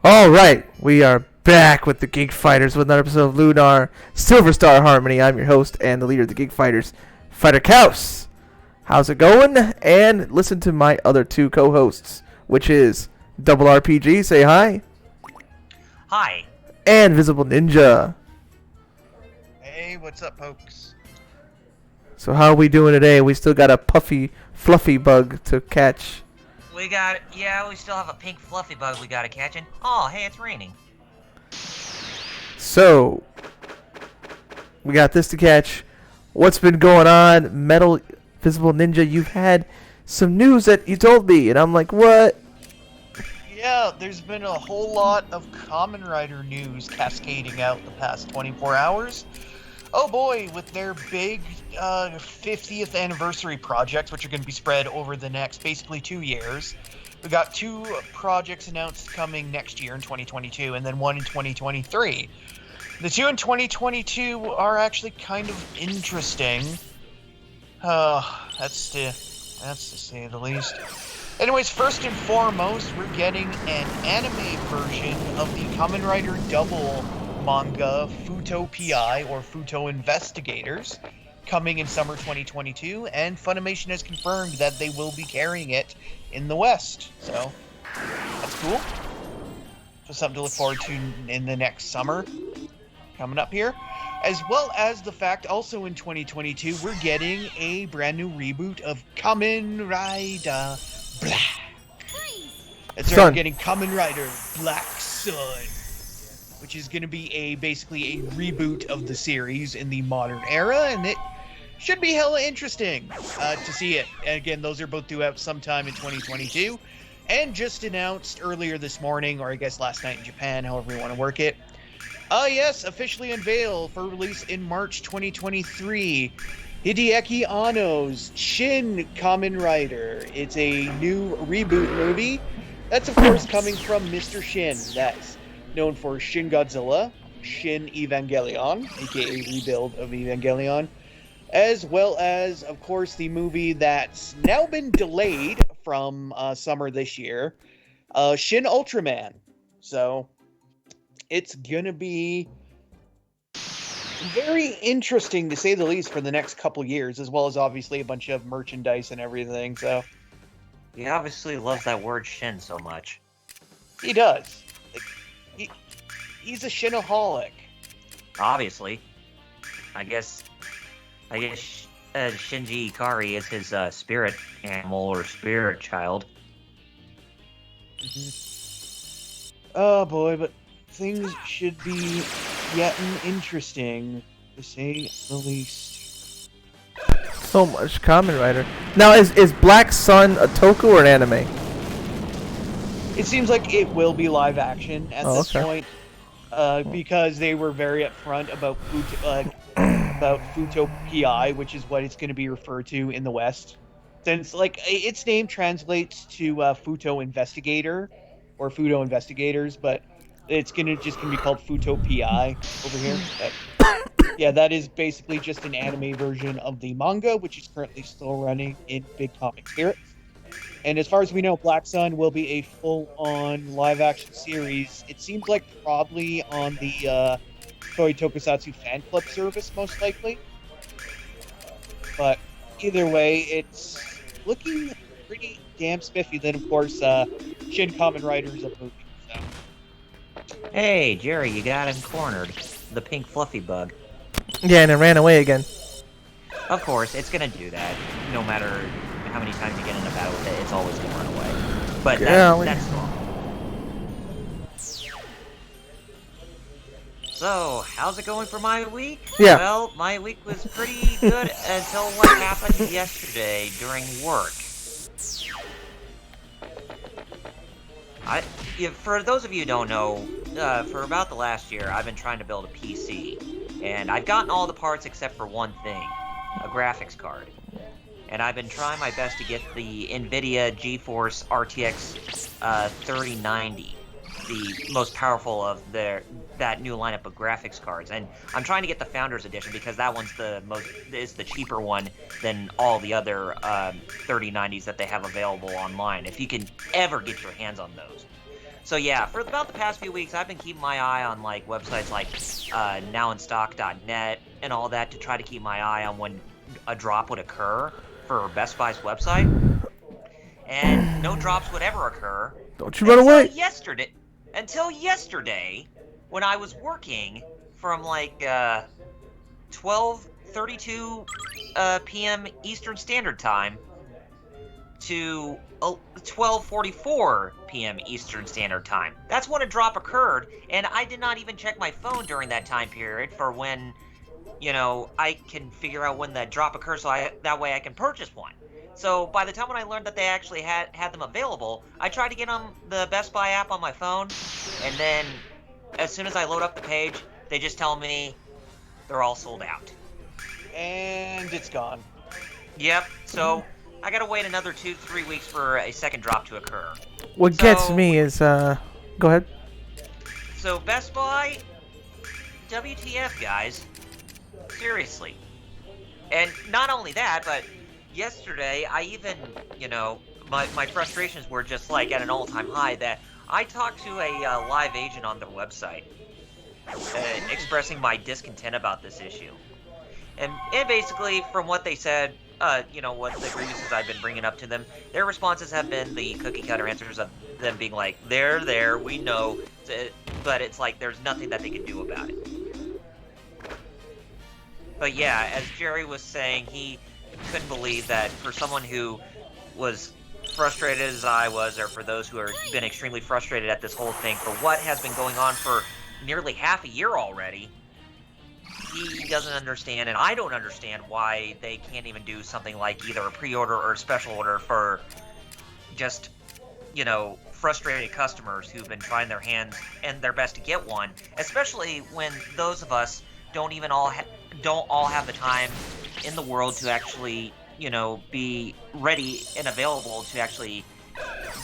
All right, we are back with the Geek Fighters with another episode of Lunar Silver Star Harmony. I'm your host and the leader of the Geek Fighters, Fighter Kaus. How's it going? And listen to my other two co-hosts, which is Double RPG. Say hi. Hi. And Visible Ninja. Hey, what's up, folks? So how are we doing today? We still got a puffy, fluffy bug to catch. We still have a pink fluffy bug we gotta catch. And oh, hey, it's raining. So, we got this to catch. What's been going on? Metal Visible Ninja, you've had some news that you told me, and I'm like, what? Yeah, there's been a whole lot of Kamen Rider news cascading out the past 24 hours. Oh boy, with their big 50th anniversary projects, which are going to be spread over the next basically 2 years. We got two projects announced coming next year in 2022, and then one in 2023. The two in 2022 are actually kind of interesting. That's to say the least. Anyways, first and foremost, we're getting an anime version of the Kamen Rider Double manga Futo PI, or Futo Investigators, coming in summer 2022, and Funimation has confirmed that they will be carrying it in the West. So, that's cool. So something to look forward to in the next summer coming up here. As well as the fact, also in 2022, we're getting a brand new reboot of Kamen Rider Black. We're getting Kamen Rider Black Sun, which is going to be basically a reboot of the series in the modern era, and it should be hella interesting to see it. And again, those are both due out sometime in 2022, and just announced earlier this morning, or I guess last night in Japan, however you want to work it. Yes, officially unveiled for release in March 2023. Hideaki Anno's Shin Kamen Rider. It's a new reboot movie. That's, of course, coming from Mr. Shin. That's known for Shin Godzilla, Shin Evangelion, aka Rebuild of Evangelion, as well as, of course, the movie that's now been delayed from summer this year, Shin Ultraman. So, it's gonna be very interesting, to say the least, for the next couple years, as well as obviously a bunch of merchandise and everything, so. He obviously loves that word Shin so much. He does. He's a Shinaholic. Obviously. I guess Shinji Ikari is his spirit animal or spirit child. Oh boy, but things should be getting interesting, to say the least. So much Kamen Rider. Now, is Black Sun a toku or an anime? It seems like it will be live action at this point, because they were very upfront about Futo PI, which is what it's going to be referred to in the West. Since, like, its name translates to Futo Investigator, or Futo Investigators, but it's just gonna be called Futo PI over here. Yeah, that is basically just an anime version of the manga, which is currently still running in Big Comic Spirits. And as far as we know, Black Sun will be a full-on live-action series. It seems like probably on the Toei Tokusatsu fan club service, most likely. But either way, it's looking pretty damn spiffy. Then, of course, Shin Kamen Rider is a movie. So. Hey, Jerry, you got him cornered. The pink fluffy bug. Yeah, and it ran away again. Of course, it's gonna do that. No matter how many times you get in a battle with it, it's always gonna run away. But that's wrong. So, how's it going for my week? Yeah. Well, my week was pretty good until what happened yesterday during work. For those of you who don't know, for about the last year, I've been trying to build a PC. And I've gotten all the parts except for one thing, a graphics card. And I've been trying my best to get the NVIDIA GeForce RTX 3090, the most powerful of that new lineup of graphics cards. And I'm trying to get the Founders Edition because that one's is the cheaper one than all the other 3090s that they have available online, if you can ever get your hands on those. So yeah, for about the past few weeks, I've been keeping my eye on like websites like nowinstock.net and all that to try to keep my eye on when a drop would occur for Best Buy's website, and no drops would ever occur Don't you run away. Until yesterday, when I was working from like 12:32 p.m. Eastern Standard Time to 12:44 p.m. Eastern Standard Time. That's when a drop occurred, and I did not even check my phone during that time period for when, I can figure out when that drop occurs, so that way I can purchase one. So by the time when I learned that they actually had them available, I tried to get on the Best Buy app on my phone, and then as soon as I load up the page, they just tell me they're all sold out. And it's gone. Yep, so I gotta wait another 2-3 weeks for a second drop to occur. What gets me is, go ahead. So Best Buy, WTF, guys. Seriously. And not only that, but yesterday I even, my frustrations were just like at an all-time high that I talked to a live agent on their website expressing my discontent about this issue. And basically, from what they said, what the grievances I've been bringing up to them, their responses have been the cookie-cutter answers of them being like, they're there, we know, but it's like there's nothing that they can do about it. But yeah, as Jerry was saying, he couldn't believe that for someone who was frustrated as I was, or for those who have been extremely frustrated at this whole thing, for what has been going on for nearly half a year already, he doesn't understand, and I don't understand why they can't even do something like either a pre-order or a special order for just, frustrated customers who've been trying their hands and their best to get one, especially when those of us don't all have the time in the world to actually, be ready and available to actually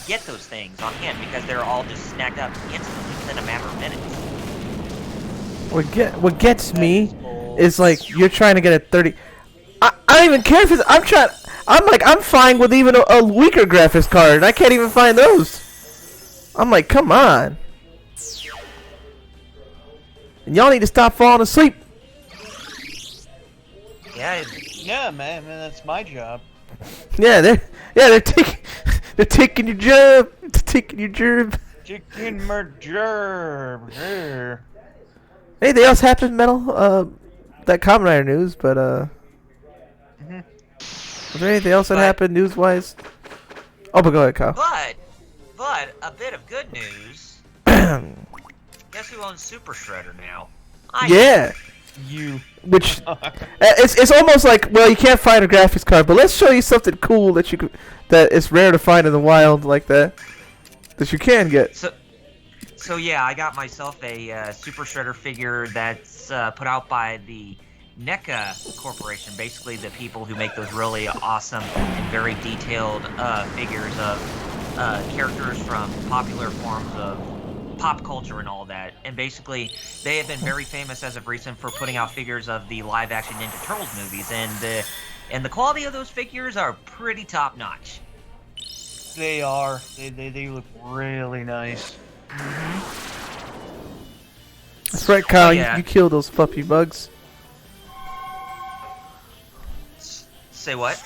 get those things on hand, because they're all just snagged up instantly within a matter of minutes. What gets me is like you're trying to get a 30. I don't even care if it's. I'm fine with even a weaker graphics card, and I can't even find those. I'm like, come on. And y'all need to stop falling asleep. Yeah, man, that's my job. Yeah, they're taking your job. They're taking your job. Taking my job. Anything else happened, Metal? That Kamen Rider news, but was there anything else that happened news-wise? Oh, but go ahead, Kyle. But a bit of good news. Guess who owns Super Shredder now? Yeah. You. Which it's almost like, well, you can't find a graphics card, but let's show you something cool that is rare to find in the wild like that you can get. So yeah, I got myself a Super Shredder figure that's put out by the NECA Corporation, basically the people who make those really awesome and very detailed figures of characters from popular forms of pop culture and all that. And basically, they have been very famous as of recent for putting out figures of the live-action Ninja Turtles movies, and the quality of those figures are pretty top-notch. They are. They look really nice. That's right, Kyle. Yeah. You killed those fluffy bugs. Say what?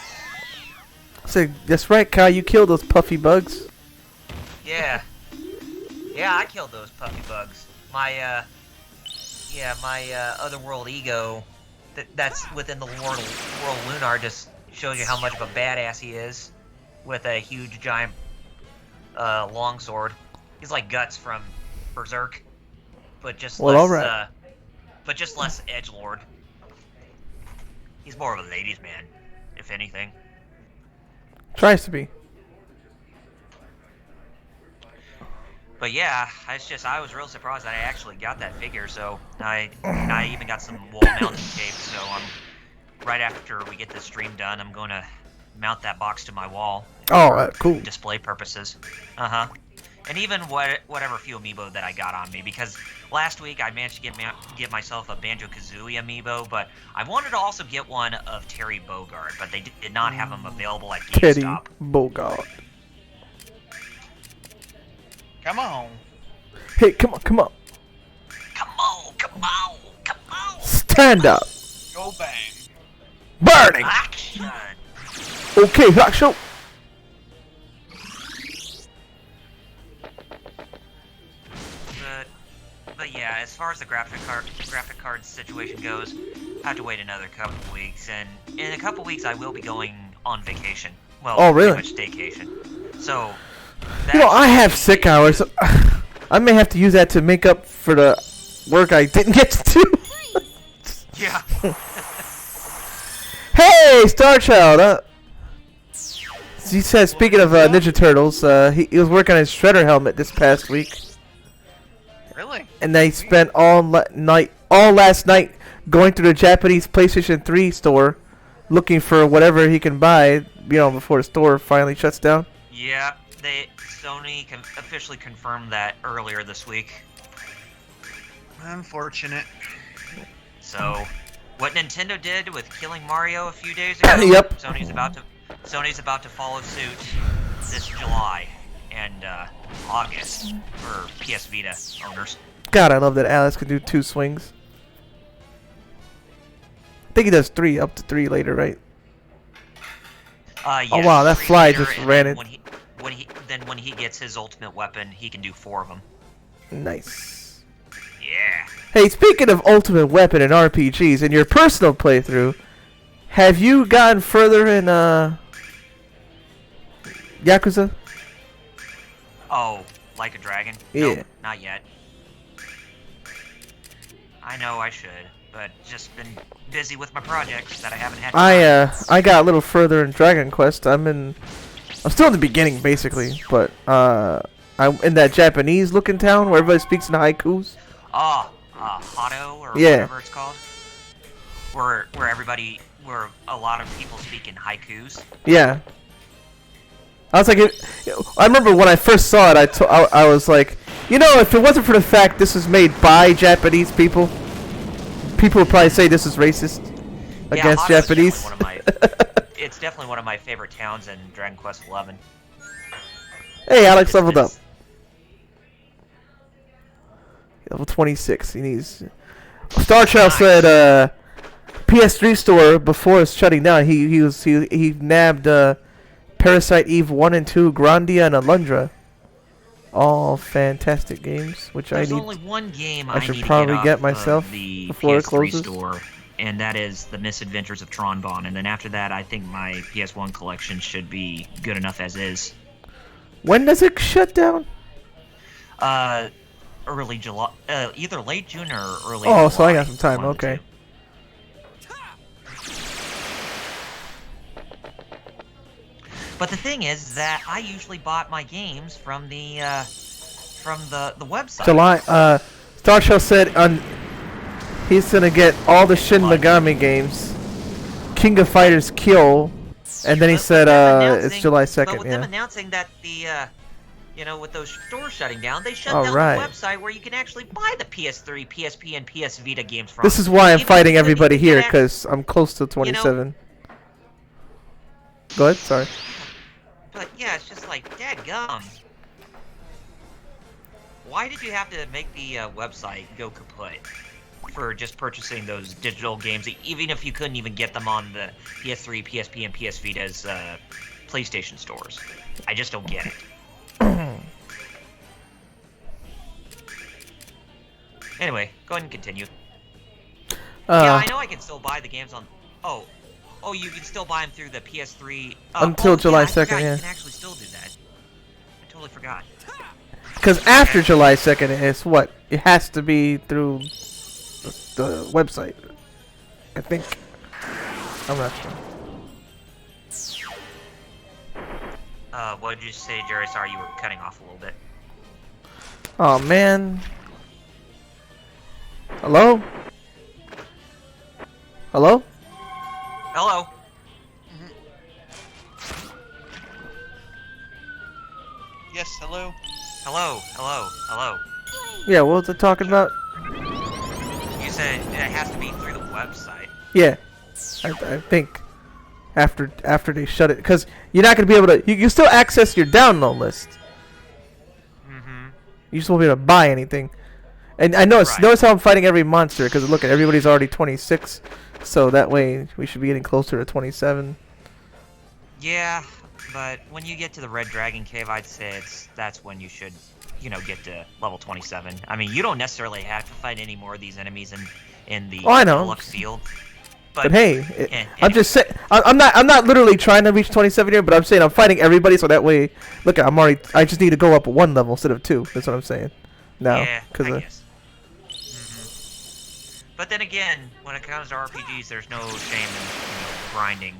That's right, Kyle. You killed those puffy bugs. Yeah. Yeah, I killed those puffy bugs. My otherworld ego that's within the world Lunar just shows you how much of a badass he is with a huge giant longsword. He's like Guts from Berserk, but just less edgelord. He's more of a ladies' man, if anything. Tries to be. But yeah, I was real surprised that I actually got that figure. So I even got some wall mounting tape. So right after we get this stream done, I'm going to mount that box to my wall. Oh, cool. Display purposes. And even whatever few amiibo that I got on me, because last week I managed to get myself a Banjo-Kazooie amiibo, but I wanted to also get one of Terry Bogard, but they did not have them available at GameStop. Teddy Bogard. Come on. Hey, come on, come on. Come on, come on, come on. Stand up. Go bang. Burning. Action. Okay, rock show. But yeah, as far as the graphic card situation goes, I have to wait another couple of weeks, and in a couple of weeks I will be going on vacation. Well, Oh, really? pretty much staycation. So, I have sick hours. I may have to use that to make up for the work I didn't get to do. yeah. Hey, Star Child. He says, speaking of Ninja Turtles, he was working on his Shredder helmet this past week. Really? And they spent all last night going through the Japanese PlayStation 3 store looking for whatever he can buy, before the store finally shuts down. Yeah, Sony officially confirmed that earlier this week. Unfortunate. So, what Nintendo did with killing Mario a few days ago, Yep. Sony's about to follow suit this July and August for PS Vita owners. God, I love that Alice can do 2 swings. I think he does 3, up to 3 later, right? Yes, Oh wow, that 3 fly later, just and ran then it. when he gets his ultimate weapon, he can do 4 of them. Nice. Yeah. Hey, speaking of ultimate weapon and RPGs, in your personal playthrough, have you gotten further in Yakuza? Oh, like a dragon? Yeah. Nope, not yet. I know I should, but just been busy with my projects that I haven't had time. I got a little further in Dragon Quest. I'm still in the beginning basically, but I'm in that Japanese looking town where everybody speaks in haikus. Hado or Yeah. whatever it's called. Where a lot of people speak in haikus. Yeah. I was like, I remember when I first saw it, I was like, if it wasn't for the fact this is made by Japanese people would probably say this is racist against Hado is Japanese. it's definitely one of my favorite towns in Dragon Quest XI. Hey, Alex leveled up. Level 26. He needs. Star Child said, PS3 store before it's shutting down. He nabbed Parasite Eve 1 and 2, Grandia and Alundra. All fantastic games, which There's I need. only one game I should need to probably get get off myself of the before it PS3 closes. store, and that is The Misadventures of Tron Bonne. And then after that, I think my PS1 collection should be good enough as is. When does it shut down? Early July, either late June or early Oh, July. so I got some time. One of the Okay. two. But the thing is that I usually bought my games from the website. July. Star Child said he's gonna get all the Shin Megami games, King of Fighters Kill, and then he said it's July 2nd. But with Yeah. them announcing that with those stores shutting down, they shut All down right. the website where you can actually buy the PS3, PSP, and PS Vita games from. This is why I'm Even fighting if you everybody can here, act- because I'm close to 27. Go ahead, sorry. But yeah, it's just like, dadgum. Why did you have to make the website go kaput for just purchasing those digital games, even if you couldn't even get them on the PS3, PSP, and PS Vita's PlayStation stores? I just don't get it. Anyway, go ahead and continue. Yeah, I know I can still buy the games on... Oh, you can still buy them through the PS3... Until July I 2nd, forgot yeah. You can actually still do that. I totally forgot. Because after July 2nd, it's what? It has to be through the website. I think. I'm not sure. What did you say, Jerry? Sorry, you were cutting off a little bit. Oh, man. Hello? Hello? Hello? Yes, hello. Hello. Yeah, what was I talking about? You said it has to be through the website. Yeah. I think. After they shut it. Because you're not going to be able to... You can still access your download list. Mm-hmm. You just won't be able to buy anything. And I notice Right. notice how I'm fighting every monster because look at everybody's already 26, so that way we should be getting closer to 27. Yeah, but when you get to the Red Dragon Cave, I'd say that's when you should, get to level 27. I mean, you don't necessarily have to fight any more of these enemies in the Oh, I know. deluxe field. But hey, I'm anyway. just saying. I'm not literally trying to reach 27 here, but I'm saying I'm fighting everybody, so that way, look, I just need to go up 1 level instead of 2. That's what I'm saying. Now, Yeah, because I guess. But then again, when it comes to RPGs, there's no shame in grinding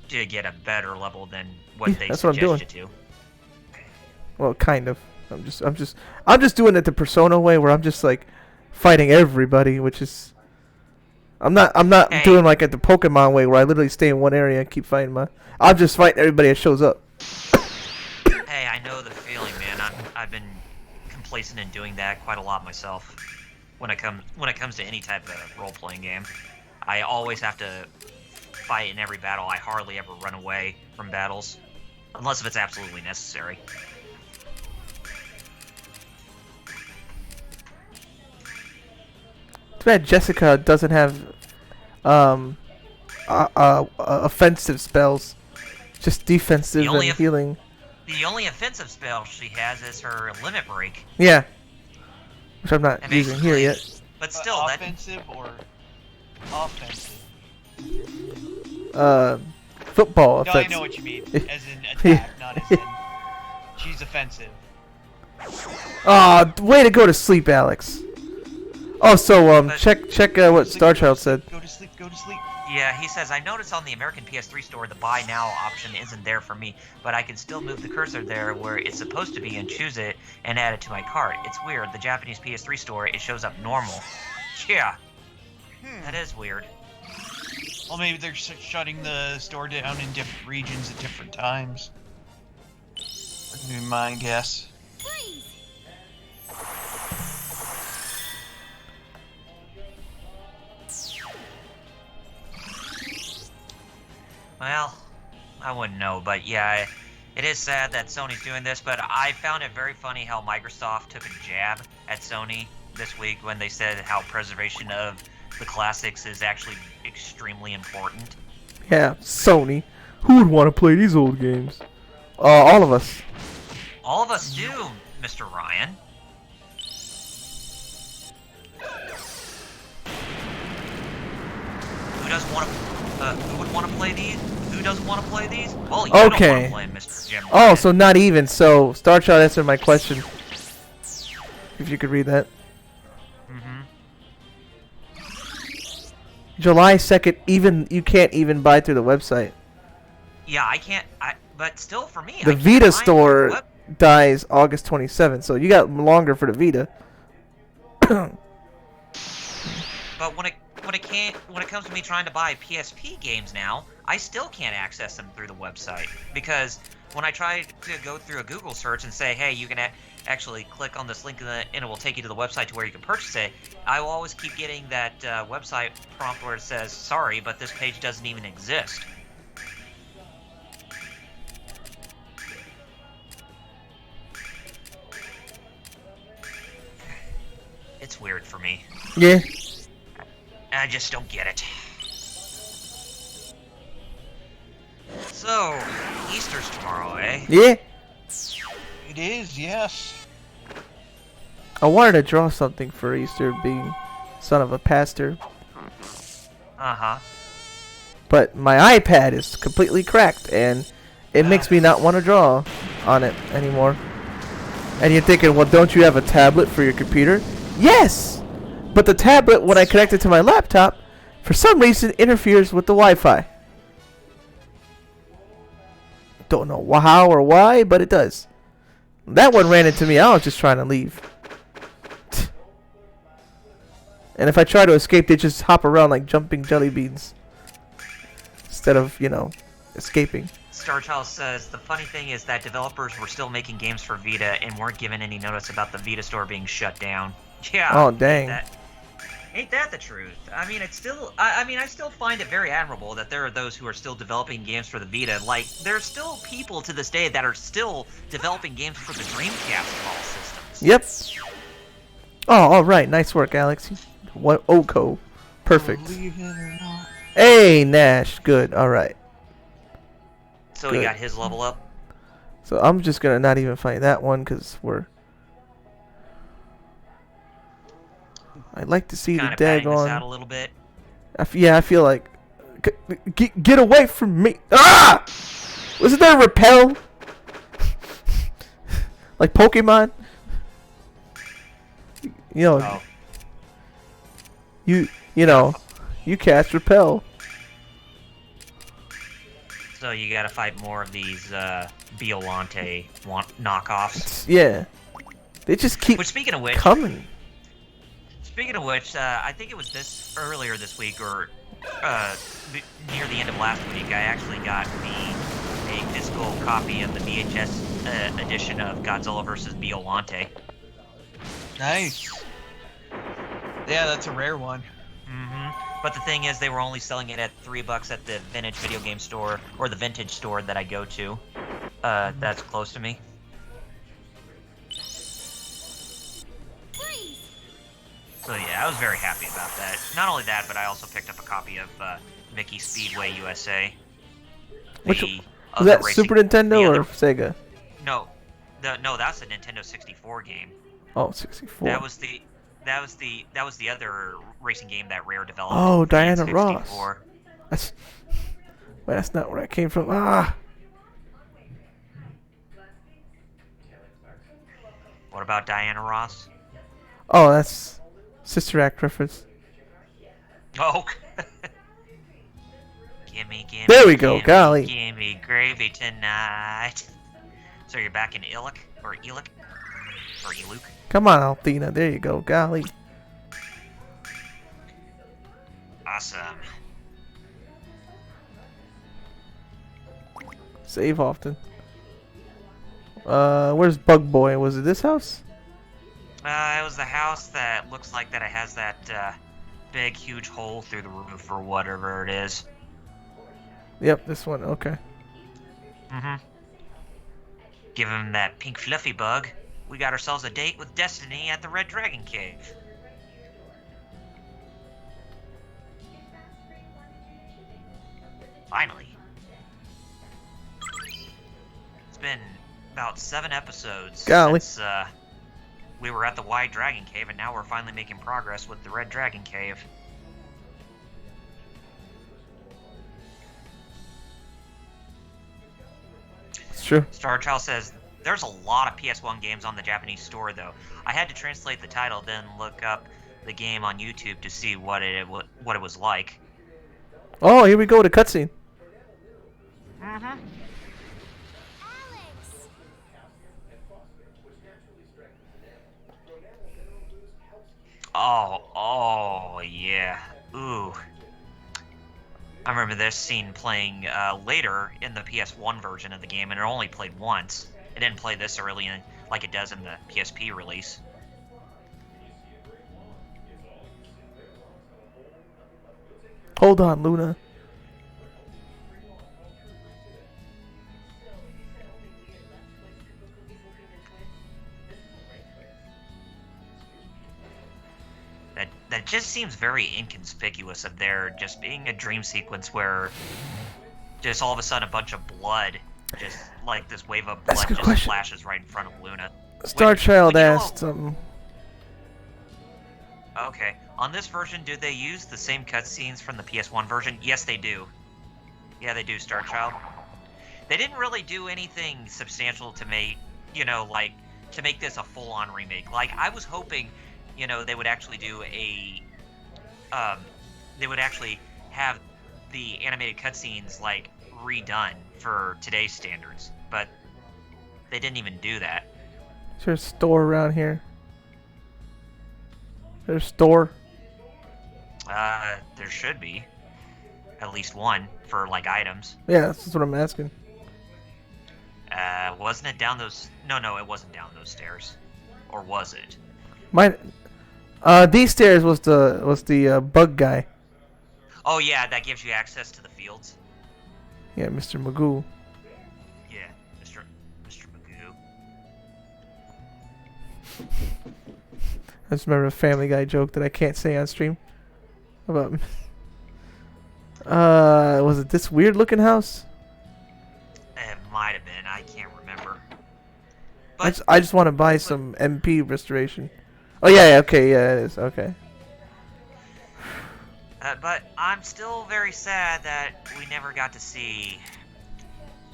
to get a better level than what they That's what I'm suggest doing. you to. well, kind of. I'm just doing it the Persona way, where I'm just like fighting everybody, which is. I'm not Hey. doing like at the Pokemon way, where I literally stay in one area and keep fighting I'm just fighting everybody that shows up. Hey, I know the feeling, man. I've been complacent in doing that quite a lot myself. When it comes to any type of role-playing game, I always have to fight in every battle. I hardly ever run away from battles, unless if it's absolutely necessary. Too bad Jessica doesn't have offensive spells, just defensive The only and healing. The only offensive spell she has is her limit break. Yeah, which I'm not And using here basically- yet. But still, that offensive or offensive? Football No, offensive. I know what you mean. As in attack, not as in she's offensive. Aw, way to go to sleep, Alex. Oh, so But- check what Starchild said. Go to sleep. Go to sleep. Yeah, he says, I noticed on the American PS3 store the buy now option isn't there for me, but I can still move the cursor there where it's supposed to be and choose it and add it to my cart. It's weird. The Japanese PS3 store, it shows up normal. Yeah, that is weird. Well, maybe they're shutting the store down in different regions at different times. That'd be my guess. Well, I wouldn't know, but yeah, it is sad that Sony's doing this, but I found it very funny how Microsoft took a jab at Sony this week when they said how preservation of the classics is actually extremely important. Yeah, Sony. Who would want to play these old games? All of us. All of us do, Mr. Ryan. Who doesn't want to? Who would want to play these? Who doesn't want to play these? Well, you don't Okay. want to play Mr. Jim. Oh, Ryan. so not even. So Starchild answered my question. If you could read that. July 2nd, even you can't even buy through the website. Yeah, I can't. But still, for me, The I can't Vita find store the web- dies August 27th, so you got longer for the Vita. But when it comes to me trying to buy PSP games now, I still can't access them through the website because when I try to go through a Google search and say, hey, you can actually click on this link and it will take you to the website to where you can purchase it, I will always keep getting that website prompt where it says, sorry, but this page doesn't even exist. It's weird for me. Yeah. I just don't get it. So, Easter's tomorrow, eh? Yeah. It is, yes. I wanted to draw something for Easter, being son of a pastor, Uh-huh. but my iPad is completely cracked, and it makes me not want to draw on it anymore. And you're thinking, well, don't you have a tablet for your computer? Yes! But the tablet, when I connect it to my laptop, for some reason interferes with the Wi-Fi. Don't know how or why, but it does. That one ran into me. I was just trying to leave. And if I try to escape, they just hop around like jumping jelly beans. Instead of, escaping. Starchild says, the funny thing is that developers were still making games for Vita and weren't given any notice about the Vita store being shut down. Yeah. Oh, dang. Ain't that the truth? I mean, it's still. I mean, I still find it very admirable that there are those who are still developing games for the Vita. Like, there's still people to this day that are still developing games for the Dreamcast of all systems. Yep. Oh, all right. Nice work, Alex. What Oko? Perfect. Believe it or not. Hey, Nash. Good. All right. So Good. he got his level up. So I'm just gonna not even fight that one because we're. I'd like to see Kind of the padding this out daggone. a little bit. Yeah, I feel like. Get away from me! Ah! Wasn't there a repel? Like Pokemon? You know. Oh, You know. You cast repel. so you got to fight more of these Biolante knockoffs. Yeah. They just keep Which, speaking of which, coming. I think it was earlier this week or near the end of last week. I actually got me a physical copy of the VHS edition of Godzilla vs. Biolante. Nice. Yeah, that's a rare one. But the thing is, they were only selling it at $3 at the vintage video game store or the vintage store that I go to. That's close to me. So yeah, I was very happy about that. Not only that, but I also picked up a copy of Mickey Speedway USA. Which The was that? other racing- Super Nintendo the or other- Sega? No, that's a Nintendo 64 game. Oh, 64. That was the other racing game that Rare developed. Oh, for the Diana N64. That's. Wait, that's not where I came from. Ah. What about Diana Ross? Oh, that's Sister Act reference. Oh. gimme. There we go, golly. Gimme gravy tonight. So you're back in Illick or Elick or Eluk? Come on, Althena. There you go. Golly. Awesome. Save often. Where's Bug Boy? Was it this house? It was the house that looks like that it has that big, huge hole through the roof or whatever it is. Yep, this one. Okay. Give him that pink fluffy bug. We got ourselves a date with Destiny at the Red Dragon Cave. Finally. It's been about 7 episodes Golly. since we were at the White Dragon Cave, and now we're finally making progress with the Red Dragon Cave. It's true. Star Child says, there's a lot of PS1 games on the Japanese store, though. I had to translate the title, then look up the game on YouTube to see what it was like. Oh, here we go. The cutscene. Oh, yeah. Ooh. I remember this scene playing later in the PS1 version of the game, and it only played once. It didn't play this early like it does in the PSP release. Hold on, Luna. That just seems very inconspicuous of there just being a dream sequence where just all of a sudden a bunch of blood, just like this wave of That's a blood good just question. flashes right in front of Luna. Star Child when you asked something. Okay. On this version, do they use the same cutscenes from the PS1 version? Yes, they do. Yeah, they do, Star Child. They didn't really do anything substantial to make, to make this a full-on remake. Like, I was hoping, they would actually do they would actually have the animated cutscenes, redone for today's standards. But they didn't even do that. Is there a store around here? There's a store. There should be. At least one for, items. Yeah, that's what I'm asking. Wasn't it down those... No, it wasn't down those stairs. Or was it? Might. D stairs was the bug guy. Oh yeah, that gives you access to the fields. Yeah, Mr. Magoo. Yeah, Mr. Magoo. I just remember a Family Guy joke that I can't say on stream about. Was it this weird looking house? It might have been. I can't remember. I just want to buy some MP restoration. Oh yeah, okay, yeah, it is. Okay. But I'm still very sad that we never got to see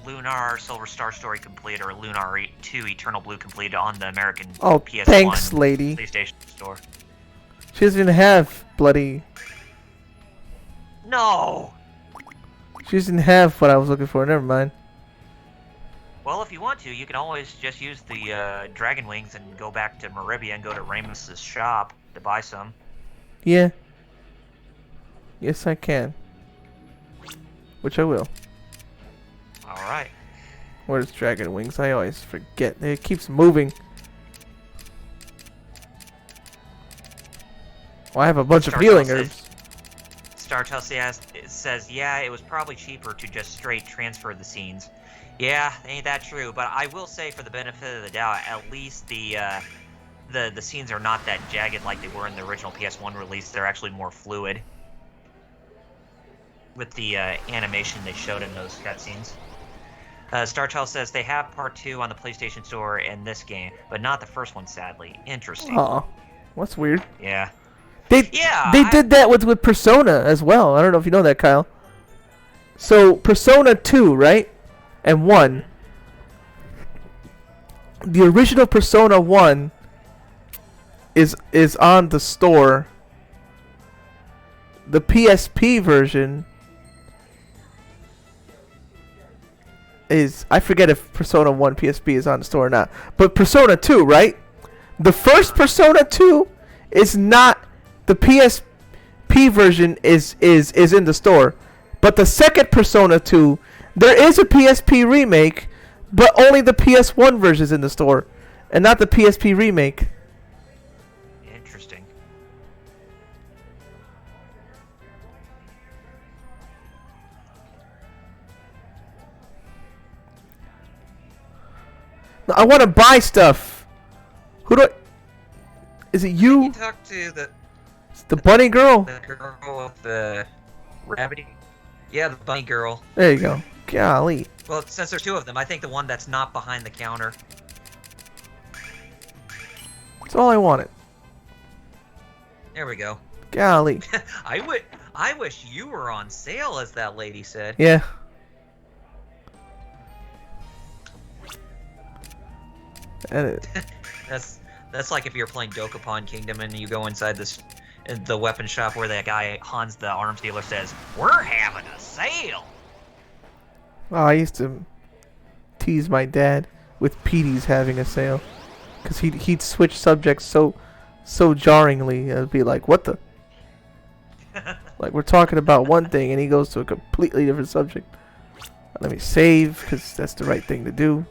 Lunar Silver Star Story complete or Lunar 2 Eternal Blue completed on the American PS1 thanks, lady. PlayStation Store. She doesn't even have bloody. No! She doesn't have what I was looking for. Never mind. Well, if you want to, you can always just use the Dragon Wings and go back to Maribia and go to Ramus's shop to buy some. Yeah. Yes, I can. Which I will. Alright. Where's Dragon Wings? I always forget. It keeps moving. Well, I have a bunch of healing herbs. StarTel says, yeah, it was probably cheaper to just straight transfer the scenes. Yeah, ain't that true? But I will say, for the benefit of the doubt, at least the scenes are not that jagged like they were in the original PS1 release. They're actually more fluid with the animation they showed in those cutscenes. StarChild says they have Part 2 on the PlayStation Store in this game, but not the first one, sadly. Interesting. Aw, that's weird. Yeah. They did that with Persona as well. I don't know if you know that, Kyle. So Persona 2, right? And 1. The original Persona 1 is on the store. The PSP version is, I forget if Persona 1 PSP is on the store or not. But Persona 2, right? The first Persona 2 is not, the PSP version is in the store. But the second Persona 2, there is a PSP remake, but only the PS1 version is in the store, and not the PSP remake. Interesting. No, I want to buy stuff. Who do I... Is it you? You talk to The bunny girl? the girl with the rabbit. Yeah, the bunny girl. There you go. Golly. Well, since there's two of them, I think the one that's not behind the counter. That's all I wanted. There we go. Golly. I wish you were on sale, as that lady said. Yeah. That's like if you're playing Dokapon Kingdom and you go inside the weapon shop where that guy Hans the arms dealer says, "We're having a sale." Oh, I used to tease my dad with Petey's having a sale, cause he'd switch subjects so jarringly. It'd be like, what the? Like we're talking about one thing and he goes to a completely different subject. Let me save, cause that's the right thing to do.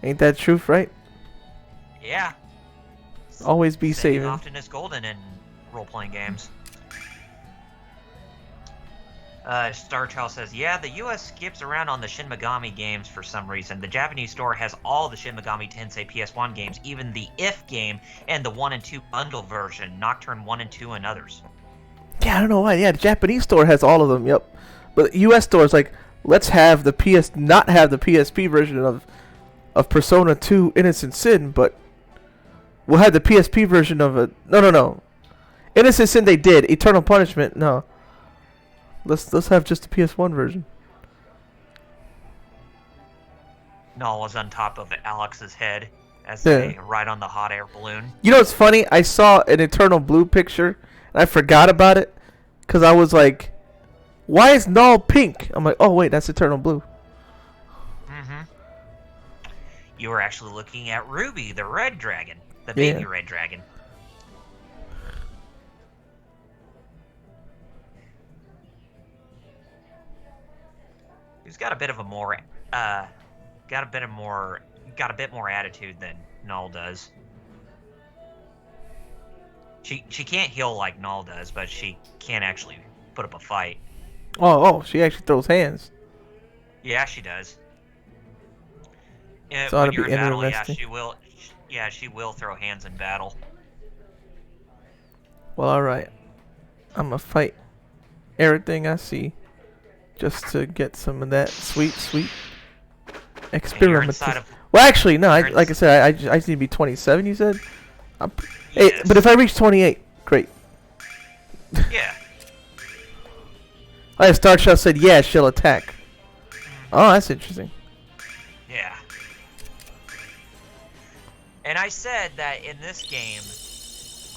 Ain't that truth, right? Yeah. Always be Saving saving. often is golden in role-playing games. Star Child says, yeah, the US skips around on the Shin Megami games for some reason. The Japanese store has all the Shin Megami Tensei PS1 games, even the If game and the 1 and 2 bundle version, Nocturne 1 and 2 and others. Yeah, I don't know why. Yeah, the Japanese store has all of them. Yep. But the US store is like, let's have the not have the PSP version of Persona 2 Innocent Sin, but we'll have the PSP version of it. No. Innocent Sin they did. Eternal Punishment, no. Let's have just the PS1 version. Null was on top of Alex's head as they ride on the hot air balloon. You know what's funny? I saw an Eternal Blue picture and I forgot about it because I was like, why is Null pink? I'm like, oh wait, that's Eternal Blue. Mm-hmm. You were actually looking at Ruby, the red dragon. The baby red dragon. He's got a bit of a more, got a bit more attitude than Null does. She can't heal like Null does, but she can actually put up a fight. Oh, she actually throws hands. Yeah, she does. Yeah, So when that'd you're be in battle, yeah, interesting. she will. Yeah, she will throw hands in battle. Well, alright. I'm gonna fight everything I see just to get some of that sweet And you're experiment. inside of. Well, actually, no. You're Like I said, I just need to be 27. You said. Hey, Yes. but if I reach 28, great. Yeah. Oh, Star Child said, yeah, she'll attack. Oh, that's interesting. Yeah. And I said that in this game,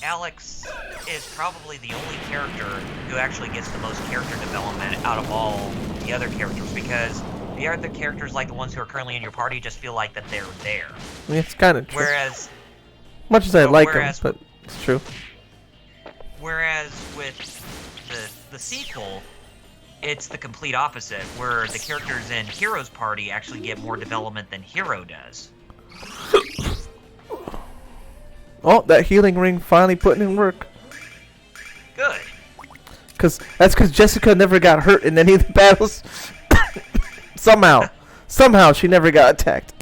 Alex is probably the only character who actually gets the most character development out of all the other characters, because the other characters, like the ones who are currently in your party, just feel like that they're there. I mean, it's kind of true. Whereas, Much as I like them, whereas- but it's true. whereas with the sequel, it's the complete opposite, where the characters in Hero's party actually get more development than Hero does. Oh, that healing ring finally putting in work. Good. That's because Jessica never got hurt in any of the battles. Somehow she never got attacked.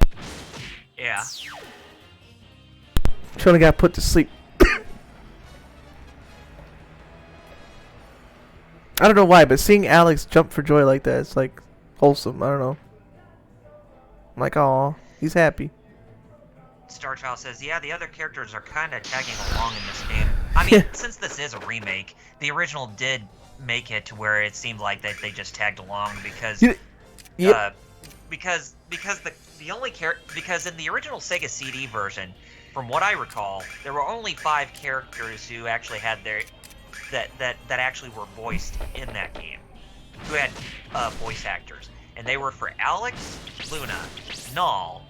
Yeah. She only got put to sleep. I don't know why, but seeing Alex jump for joy like that, it's like wholesome. I don't know. I'm like, aw, he's happy. Starchild says, yeah, the other characters are kind of tagging along in this game. I mean, since this is a remake, the original did make it to where it seemed like that they just tagged along because, because the only because in the original Sega CD version, from what I recall, there were only 5 characters who actually had their that actually were voiced in that game, who had voice actors, and they were for Alex, Luna, Null,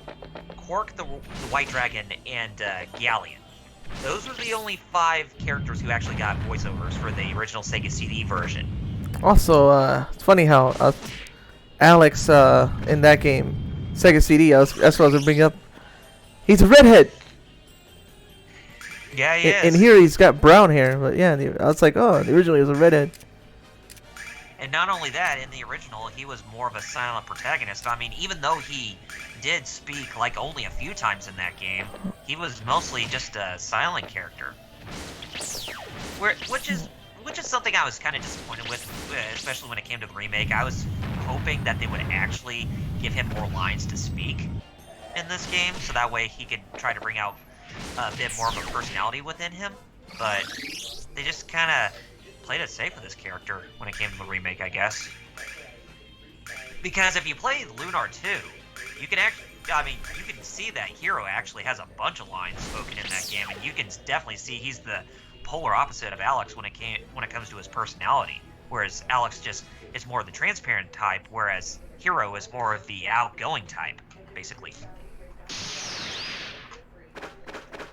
Quark the White Dragon, and Galleon. Those were the only 5 characters who actually got voiceovers for the original Sega CD version. Also, it's funny how Alex in that game, Sega CD, that's what I was gonna bring up. He's a redhead. Yeah, he is. And here he's got brown hair, but yeah, I was like, oh, originally he was a redhead. And not only that, in the original, he was more of a silent protagonist. I mean, even though he did speak like only a few times in that game, he was mostly just a silent character. Which is something I was kind of disappointed with, especially when it came to the remake. I was hoping that they would actually give him more lines to speak in this game, so that way he could try to bring out a bit more of a personality within him. But they just kind of played it safe with this character when it came to the remake, I guess. Because if you play Lunar 2, you can see that Hero actually has a bunch of lines spoken in that game, and you can definitely see he's the polar opposite of Alex when it comes to his personality. Whereas Alex just is more of the transparent type, whereas Hero is more of the outgoing type, basically.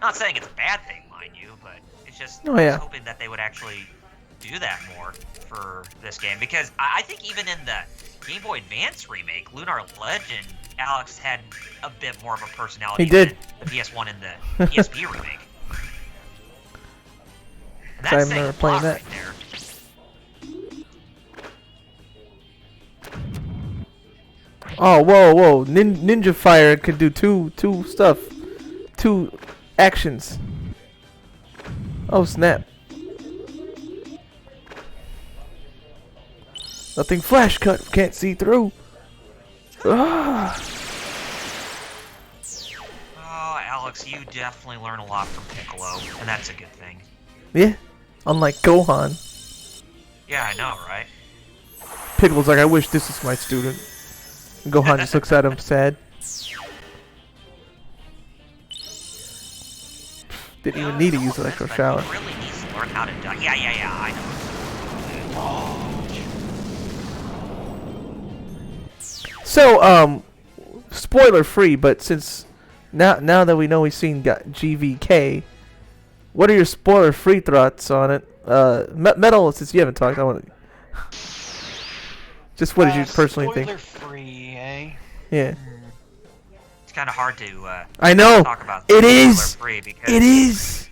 Not saying it's a bad thing, mind you, but it's just I was hoping that they would actually do that more for this game, because I think even in the Game Boy Advance remake, Lunar Legend, Alex had a bit more of a personality. He did. Than the PS1 and the PSP remake. And So I that's remember saying a playing lot that. right there. Oh, whoa! Ninja Fire could do two stuff, 2 actions. Oh snap! Nothing flash cut, can't see through. Ah. Oh, Alex, you definitely learn a lot from Piccolo, and that's a good thing. Yeah, unlike Gohan. Yeah, I know, right? Piccolo's like, I wish this is my student. And Gohan just looks at him sad. Didn't even need to use electro shower. He really needs to learn how to die. Yeah, I know. So, spoiler free, but since now that we know we've seen GVK, what are your spoiler free thoughts on it? Metal, since you haven't talked, I want to. Just what did you personally think? Spoiler free, eh? Yeah. It's kind of hard to I know. talk about It is. spoiler-free because It is.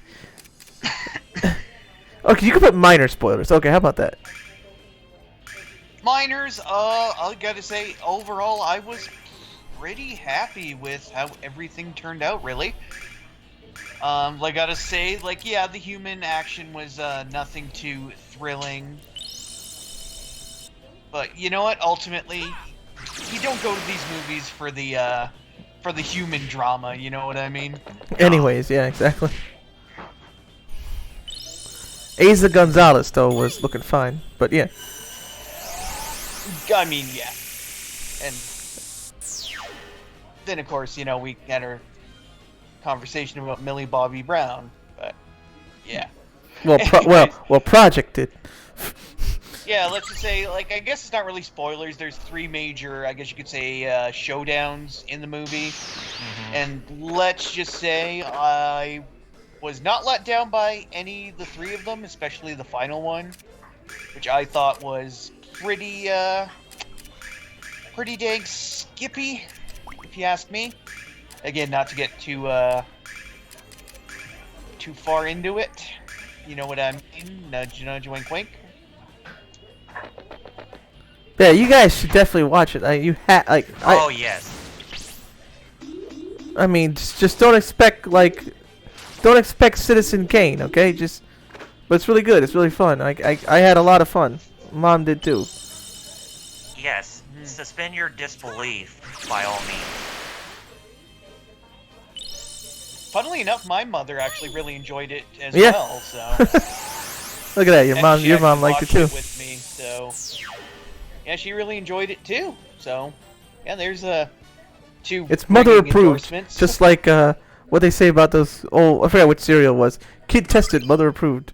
Okay, you can put minor spoilers. Okay, how about that? Minors, I gotta say, overall, I was pretty happy with how everything turned out, really. I gotta say, like, yeah, the human action was, nothing too thrilling. But you know what? Ultimately, you don't go to these movies for the human drama, you know what I mean? Anyways, yeah, exactly. Asa Gonzalez though was looking fine, but yeah. I mean, yeah. And then, of course, you know, we had our conversation about Millie Bobby Brown, but yeah. Well, Project did. Yeah, let's just say, like, I guess it's not really spoilers. There's 3 major, I guess you could say, showdowns in the movie. And let's just say I was not let down by any of the 3 of them, especially the final one, which I thought was pretty dang skippy, if you ask me. Again, not to get too far into it. You know what I mean? Nudge, nudge, wink, wink. Yeah, you guys should definitely watch it. Oh yes. I mean, just don't expect Citizen Kane, okay? But it's really good. It's really fun. I had a lot of fun. Mom did too. Yes. Suspend your disbelief, by all means. Funnily enough, my mother actually really enjoyed it as Yeah. well. So Look at that. Your And she mom actually liked it watched too. With me, so yeah, she really enjoyed it too. So yeah, there's 2. It's mother ringing approved. endorsements. Just like what they say about those. Oh, I forgot which cereal it was. Kid tested, mother approved.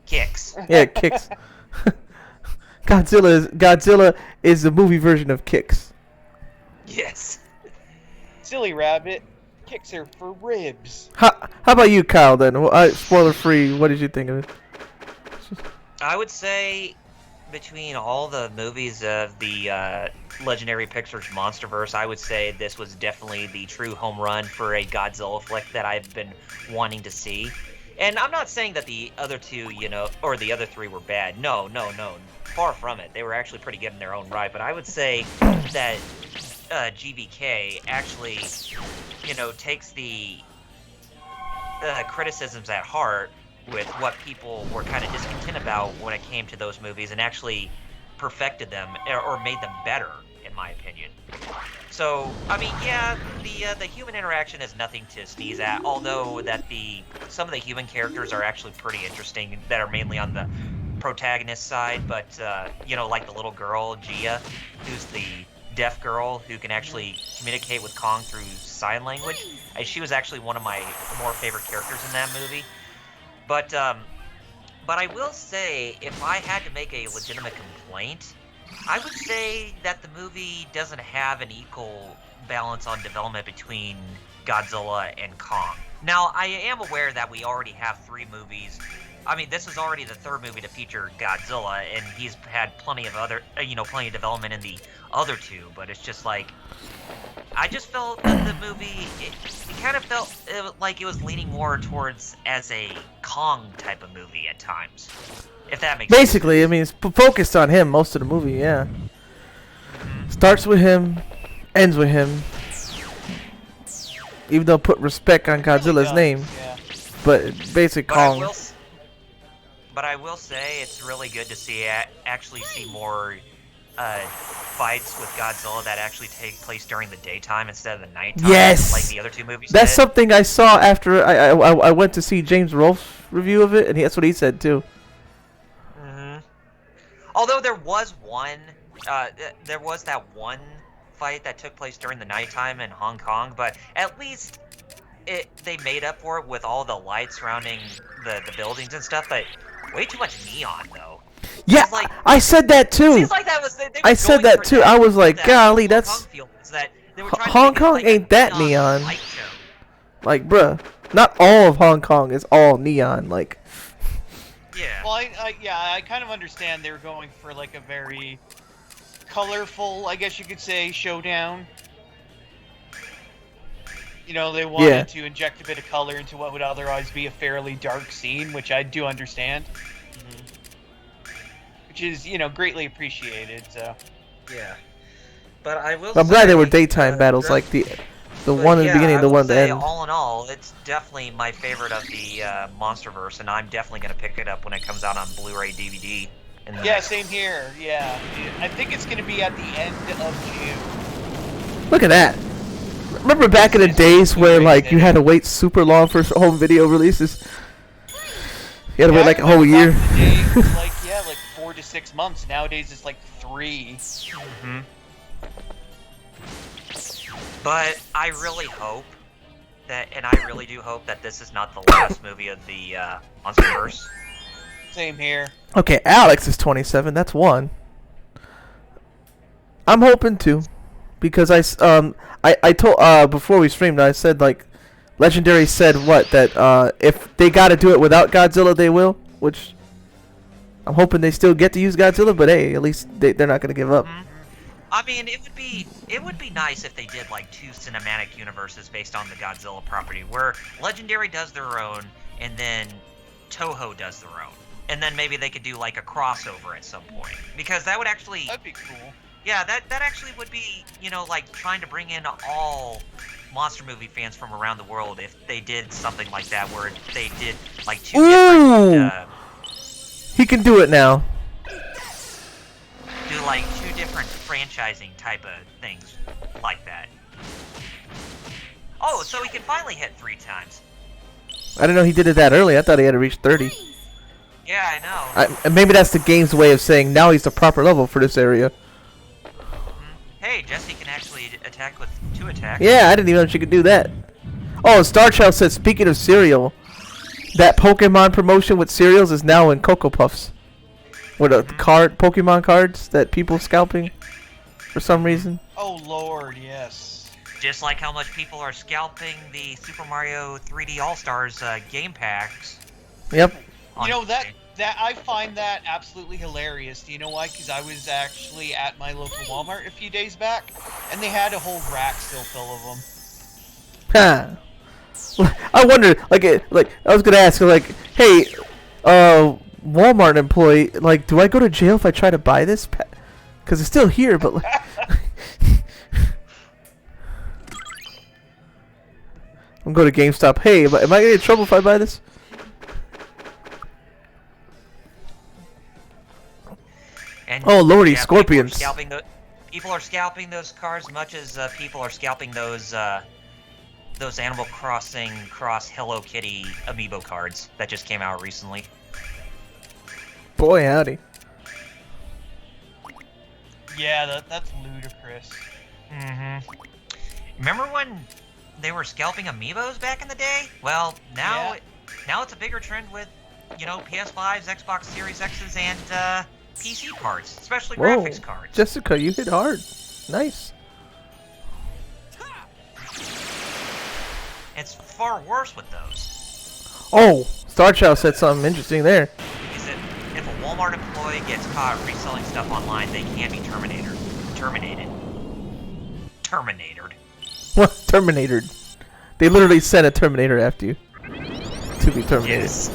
Kicks. Yeah, Kicks. Godzilla is the movie version of Kicks. Yes. Silly rabbit kicks her for ribs. How about you, Kyle? Then, spoiler free. What did you think of it? I would say between all the movies of the Legendary Pictures Monsterverse, I would say this was definitely the true home run for a Godzilla flick that I've been wanting to see. And I'm not saying that the other 2, or the other 3 were bad. No. Far from it. They were actually pretty good in their own right. But I would say that GVK actually, takes the criticisms at heart with what people were kind of discontent about when it came to those movies and actually perfected them or made them better, in my opinion. So, I mean, yeah, the human interaction is nothing to sneeze at, although that some of the human characters are actually pretty interesting that are mainly on the protagonist side, but, like the little girl, Gia, who's the deaf girl who can actually communicate with Kong through sign language. She was actually one of my more favorite characters in that movie. But I will say, if I had to make a legitimate complaint, I would say that the movie doesn't have an equal balance on development between Godzilla and Kong. Now, I am aware that we already have 3 movies. I mean, this is already the 3rd movie to feature Godzilla, and he's had plenty of plenty of development in the other 2, but it's just like, I just felt that the movie, it kind of felt like it was leaning more towards as a Kong type of movie at times, if that makes Basically, sense. I mean, it's focused on him most of the movie, yeah. Starts with him, ends with him. Even though put respect on Godzilla's name, Yeah. but basically Kong. But I will say it's really good to actually see more fights with Godzilla that actually take place during the daytime instead of the nighttime. Yes! Like the other 2 movies That's did. something I saw after I went to see James Rolfe's review of it, and that's what he said too. Although there was that one fight that took place during the nighttime in Hong Kong, but at least they made up for it with all the lights surrounding the buildings and stuff, but way too much neon, though. Yeah, like, I said that too. Seems like that was, I said that too. I was like, golly, that's... Hong Kong ain't that neon. Like, bruh, not all of Hong Kong is all neon, like... Yeah. Well, I kind of understand they were going for, like, a very colorful, I guess you could say, showdown. You know, they wanted Yeah. to inject a bit of color into what would otherwise be a fairly dark scene, which I do understand. Which is, you know, greatly appreciated. So. Yeah. But I will I'm say, glad they were daytime battles, like the but one in the yeah, beginning I and the will one at the say, end. all in all, it's definitely my favorite of the MonsterVerse, and I'm definitely going to pick it up when it comes out on Blu-ray DVD. Yeah, same here. Yeah. I think it's going to be at the end of June. Look at that. Remember back in the days where like you had to wait super long for home video releases? You had to wait like a whole year. Back in the day, it was like 4 to 6 months. Nowadays it's like 3. But I really hope that, and I really do hope that this is not the last movie of the MonsterVerse. Same here. Okay, Alex is 27. That's one. I'm hoping to, because I told before we streamed, I said like Legendary said what that if they got to do it without Godzilla they will, which I'm hoping they still get to use Godzilla, but hey, at least they're not gonna give up. I mean, it would be nice if they did like 2 cinematic universes based on the Godzilla property, where Legendary does their own, and then Toho does their own, and then maybe they could do like a crossover at some point, because that would actually, That'd be cool. yeah, that actually would be, you know, like trying to bring in all monster movie fans from around the world if they did something like that, where they did like 2 different. He can do it now. Do like 2 different franchising type of things like that. Oh, so he can finally hit 3 times. I didn't know he did it that early. I thought he had to reach 30. Yeah, I know. And maybe that's the game's way of saying now he's the proper level for this area. Hey, Jesse can actually attack with 2 attacks. Yeah, I didn't even know she could do that. Oh, Star Child said, speaking of cereal, that Pokemon promotion with cereals is now in Cocoa Puffs. With the Pokemon cards that people scalping for some reason. Oh Lord, yes. Just like how much people are scalping the Super Mario 3D All-Stars game packs. Yep. You know, that I find that absolutely hilarious. Do you know why? Because I was actually at my local Walmart a few days back, and they had a whole rack still full of them. Huh. I wonder, like I was gonna ask, like, hey, Walmart employee, like, do I go to jail if I try to buy this? Because it's still here, but like, I'm going to GameStop. Hey, am I gonna get in trouble if I buy this? And Oh lordy, yeah, scorpions! People are scalping those cards much as people are scalping those Animal Crossing Cross Hello Kitty amiibo cards that just came out recently. Boy, howdy. Yeah, that's ludicrous. Remember when they were scalping amiibos back in the day? Well, now now it's a bigger trend with, you know, PS5s, Xbox Series X's, and PC cards, especially graphics cards. Jessica, you hit hard. Nice. It's far worse with those. Oh, Star Child said something interesting there. Is that if a Walmart employee gets caught reselling stuff online, they can be terminated. What? Terminator. They literally sent a Terminator after you. To be terminated. Yes.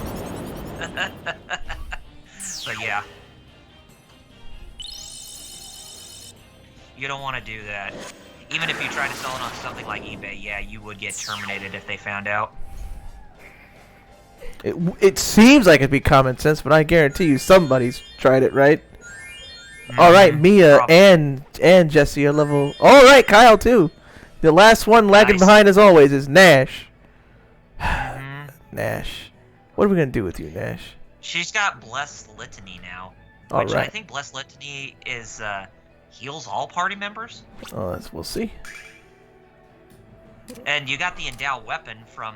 But yeah. You don't want to do that. Even if you try to sell it on something like eBay, yeah, you would get terminated if they found out. It seems like it'd be common sense, but I guarantee you somebody's tried it, right? All right, Mia Probably. and Jesse are level. All right, Kyle too. The last one lagging Nice. behind as always is Nash. Nash, what are we gonna do with you, Nash? She's got Blessed Litany now. All Which right. I think Blessed Litany is heals all party members. Oh, we'll see. And you got the Endow weapon from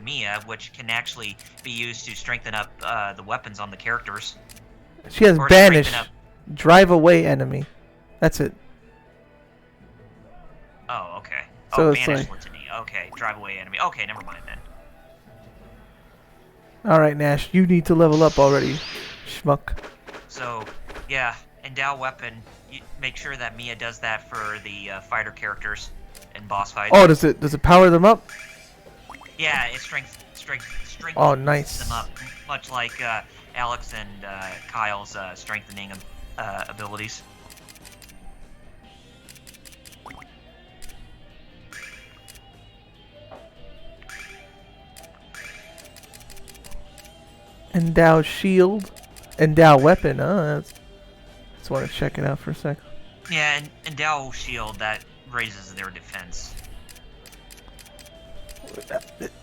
Mia, which can actually be used to strengthen up the weapons on the characters. She has Or banish, strengthen drive away enemy. That's it. Oh, okay. So Oh, it's Banish like- Litany. Okay, drive away enemy. Okay, never mind then. All right, Nash, you need to level up already, schmuck. So, yeah, Endow weapon. You make sure that Mia does that for the fighter characters. in boss fights. Oh, does it power them up? Yeah, it strengthens Oh, nice. them up, much like Alex and Kyle's strengthening abilities. Endow shield, endow weapon. Oh, just want to check it out for a sec. Yeah, and Endow Shield, that raises their defense.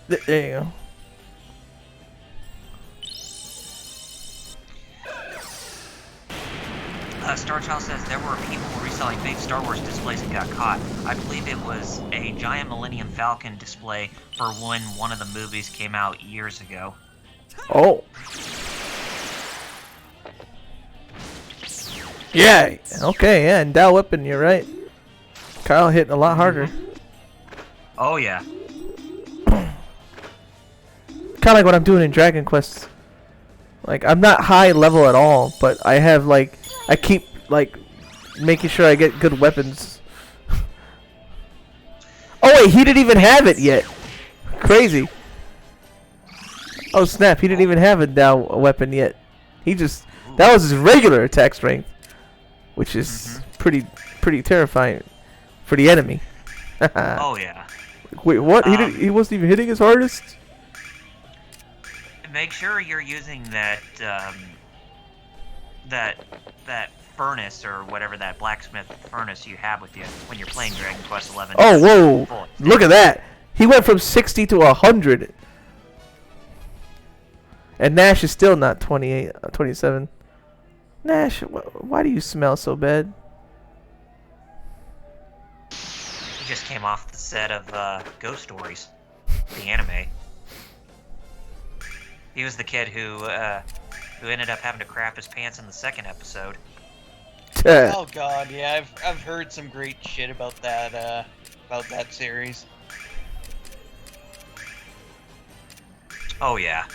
There you go. Starchild says there were people reselling big Star Wars displays and got caught. I believe it was a giant Millennium Falcon display for when one of the movies came out years ago. Oh. Yeah. Okay. Yeah. Endow weapon. You're right. Kyle hitting a lot harder. Oh yeah. Kind of like what I'm doing in Dragon Quest. Like, I'm not high level at all, but I have, like, I keep, like, making sure I get good weapons. Oh, wait, he didn't even have it yet. Crazy. Oh, snap, he didn't even have a Dow weapon yet. He just, that was his regular attack strength, which is pretty terrifying for the enemy. Oh yeah. Wait, what? He wasn't even hitting his hardest? Make sure you're using that that furnace or whatever, that blacksmith furnace you have with you when you're playing Dragon Quest 11. Oh, whoa! Look at that! He went from 60 to 100, and Nash is still not 28, 27. Nash, why do you smell so bad? He just came off the set of Ghost Stories, the anime. He was the kid who ended up having to crap his pants in the second episode. Oh god, yeah, I've heard some great shit about that series. Oh yeah.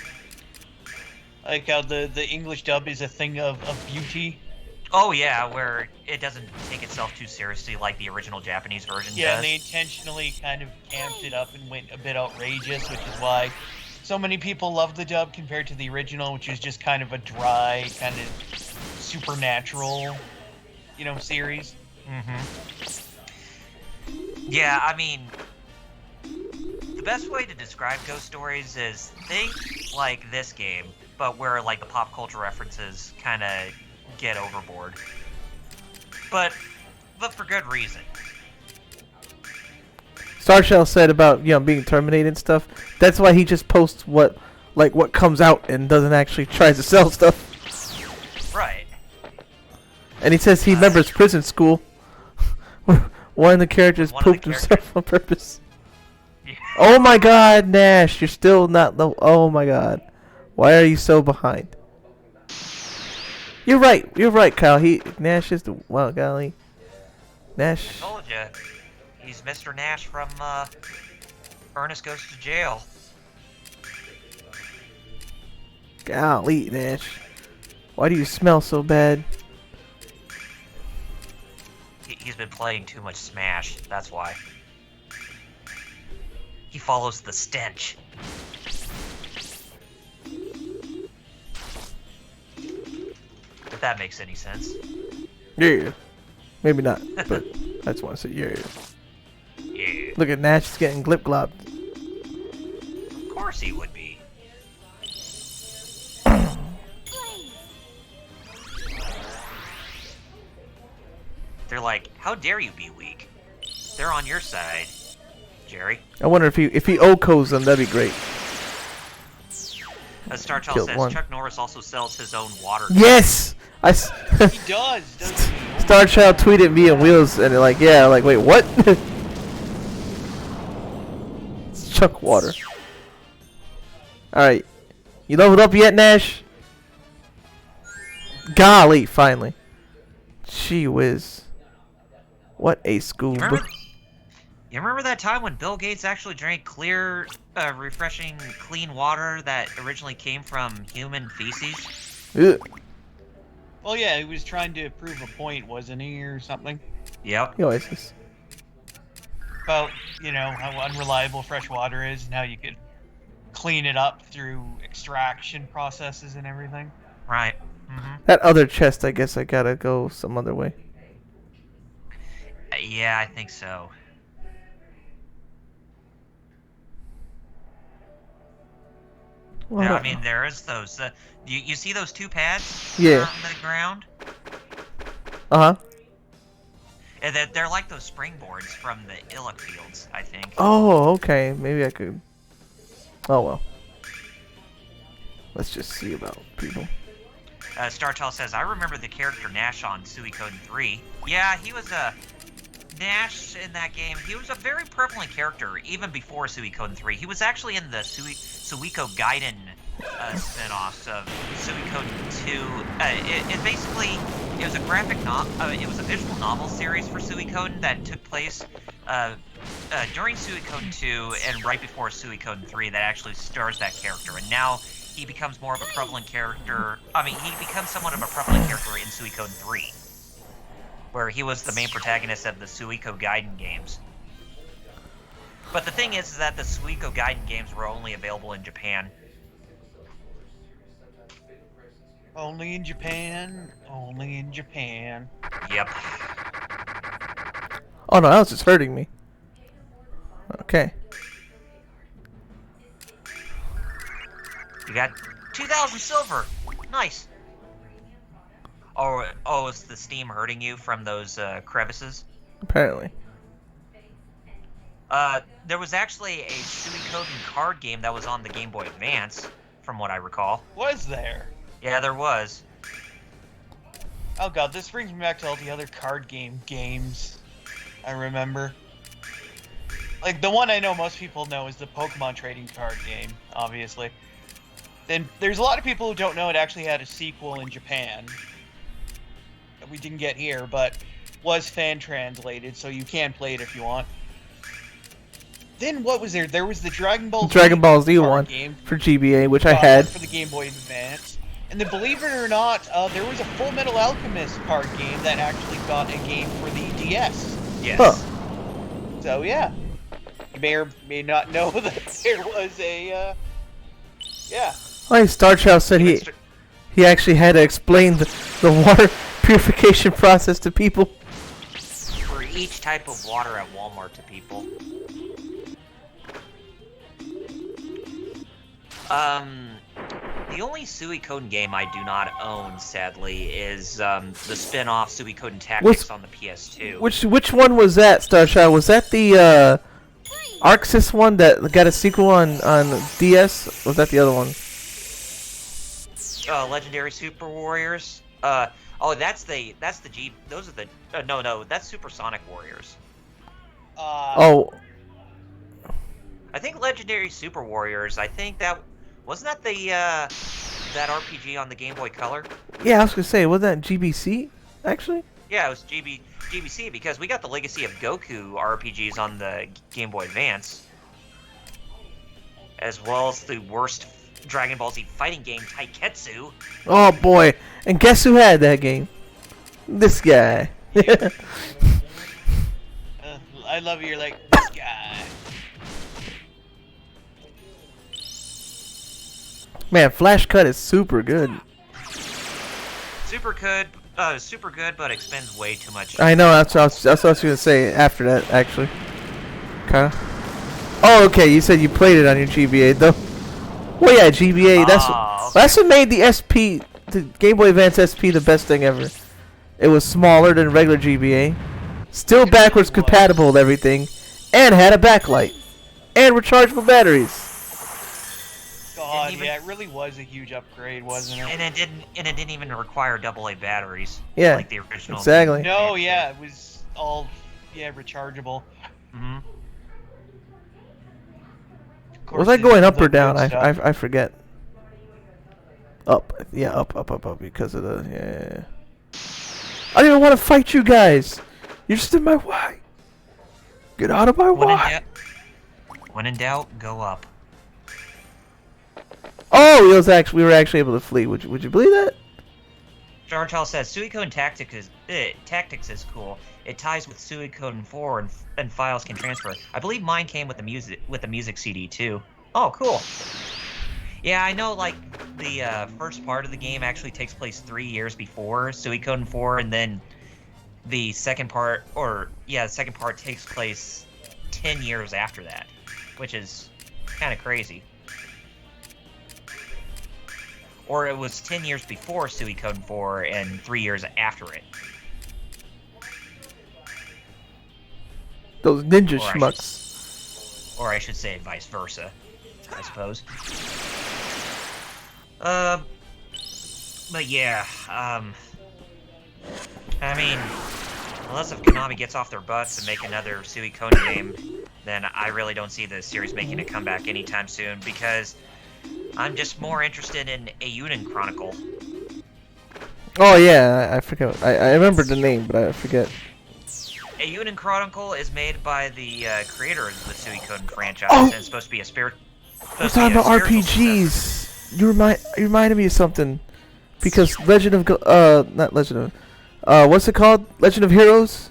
Like how the English dub is a thing of beauty. Oh yeah, where it doesn't take itself too seriously like the original Japanese version Yeah, does. and they intentionally kind of amped it up and went a bit outrageous, which is why so many people love the dub compared to the original, which is just kind of a dry, kind of supernatural, series. Yeah, I mean, the best way to describe Ghost Stories is think like this game, but where like the pop culture references kind of get overboard. But for good reason. Starshell said about being terminated and stuff. That's why he just posts what comes out and doesn't actually try to sell stuff. Right. And he says he remembers prison school. One of the characters pooped himself on purpose. Yeah. Oh my God, Nash, you're still not the. Oh my God, why are you so behind? You're right, Kyle. Nash is the. Wow, golly. Nash. I told you. He's Mr. Nash from Ernest Goes to Jail. Golly, Nash. Why do you smell so bad? He's been playing too much Smash, that's why. He follows the stench. If that makes any sense. Yeah. Maybe not, but I just want to say yeah. Yeah. Look at Nash is getting glip-glopped. Of course he would be. They're like, how dare you be weak? They're on your side, Jerry. I wonder if he OKOs them, that'd be great. As Star Child Killed says, one. Chuck Norris also sells his own water. Yes! He does, doesn't he? Starchild tweeted me and Wheels and they're like, yeah, like, wait, what? It's Chuck water. Alright. You leveled up yet, Nash? Golly, finally. Gee whiz. What a Scoob. You remember that time when Bill Gates actually drank clear, refreshing, clean water that originally came from human feces? Ugh. Well, yeah, he was trying to prove a point, wasn't he, or something? Yep. He always is. about, you know, how unreliable fresh water is and how you could clean it up through extraction processes and everything. Right. Mm-hmm. That other chest, I guess I gotta go some other way. Yeah, I think so. Well, Yeah, I mean, there is those. You see those 2 pads Yeah. on the ground? Uh-huh. Yeah, they're like those springboards from the Illic fields, I think. Oh, okay. Maybe I could... Oh, well. Let's just see about people. Starchild says, I remember the character Nash on Suikoden 3. Yeah, he was a... Nash in that game, he was a very prevalent character even before Suikoden 3. He was actually in the Suiko Gaiden spin-offs of Suikoden 2. It basically, it was a graphic novel, it was a visual novel series for Suikoden that took place during Suikoden 2 and right before Suikoden 3 that actually stars that character. And now he becomes more of a prevalent character. I mean, he becomes somewhat of a prevalent character in Suikoden 3. Where he was the main protagonist of the Suiko Gaiden games. But the thing is that the Suiko Gaiden games were only available in Japan. Only in Japan. Only in Japan. Yep. Oh, no, that was just hurting me. Okay. You got 2,000 silver. Nice. Oh, is the steam hurting you from those crevices? Apparently. There was actually a Suikoden card game that was on the Game Boy Advance, from what I recall. Was there? Yeah, there was. Oh god, this brings me back to all the other card games I remember. Like, the one I know most people know is the Pokemon trading card game, obviously. Then there's a lot of people who don't know it actually had a sequel in Japan. That we didn't get here, but was fan translated, so you can play it if you want. Then what was there? There was the Dragon Ball Z card one game for GBA, which I had. for the Game Boy Advance. And then, believe it or not, there was a Full Metal Alchemist card game that actually got a game for the DS. Yes. Huh. So yeah, you may or may not know that there was a yeah. Oh, Starchild said he actually had to explain the water purification process to people. For each type of water at Walmart to people. The only Suikoden game I do not own, sadly, is the spin-off Suikoden Tactics on the PS2. Which one was that, Starchild? Was that the Arxis one that got a sequel on DS? Or was that the other one? Legendary Super Warriors. That's the G. Those are the no, that's Supersonic Warriors. Oh. I think Legendary Super Warriors. I think that wasn't that the that RPG on the Game Boy Color. Yeah, I was gonna say, wasn't that GBC actually? Yeah, it was GBC because we got the Legacy of Goku RPGs on the Game Boy Advance, as well as the worst Dragon Ball Z fighting game, Taiketsu. Oh boy! And guess who had that game? This guy. I love you're like this guy. Man, Flash Cut is super good. Super good, but expends way too much. I know. That's what I was gonna say after that, actually. Okay. Oh, okay. You said you played it on your GBA, though. Well, yeah, GBA. That's what made the SP, the Game Boy Advance SP, the best thing ever. It was smaller than regular GBA, still backwards compatible with everything, and had a backlight and rechargeable batteries. God, yeah, it really was a huge upgrade, wasn't it? And it didn't even require AA batteries. Yeah, like the original. exactly. No, yeah, it was all rechargeable. Mm-hmm. Was I going up or down? I forget. Up. Yeah, up because of the yeah. I don't even want to fight you guys. You're just in my way. Get out of my way. When in doubt, go up. Oh, we were actually able to flee. Would you believe that? Jarchal says Suikoden Tactics is cool. It ties with Suikoden 4 and files can transfer. I believe mine came with the music CD too. Oh, cool. Yeah, I know. Like the first part of the game actually takes place 3 years before Suikoden 4, and then the second part, the second part takes place 10 years after that, which is kind of crazy. Or it was 10 years before Suikoden 4 and 3 years after it. Those ninja schmucks. Or I should say vice versa, I suppose. But yeah, I mean, unless if Konami gets off their butts and make another Suikoden game, then I really don't see the series making a comeback anytime soon, because I'm just more interested in a Yunin Chronicle. Oh yeah, I forget. I remember the name, but I forget. A Yunin Chronicle is made by the creator of the Suikoden franchise, Oh! and it's supposed to be a spirit. We're talking about RPGs. You reminded me of something, because not Legend of, what's it called? Legend of Heroes.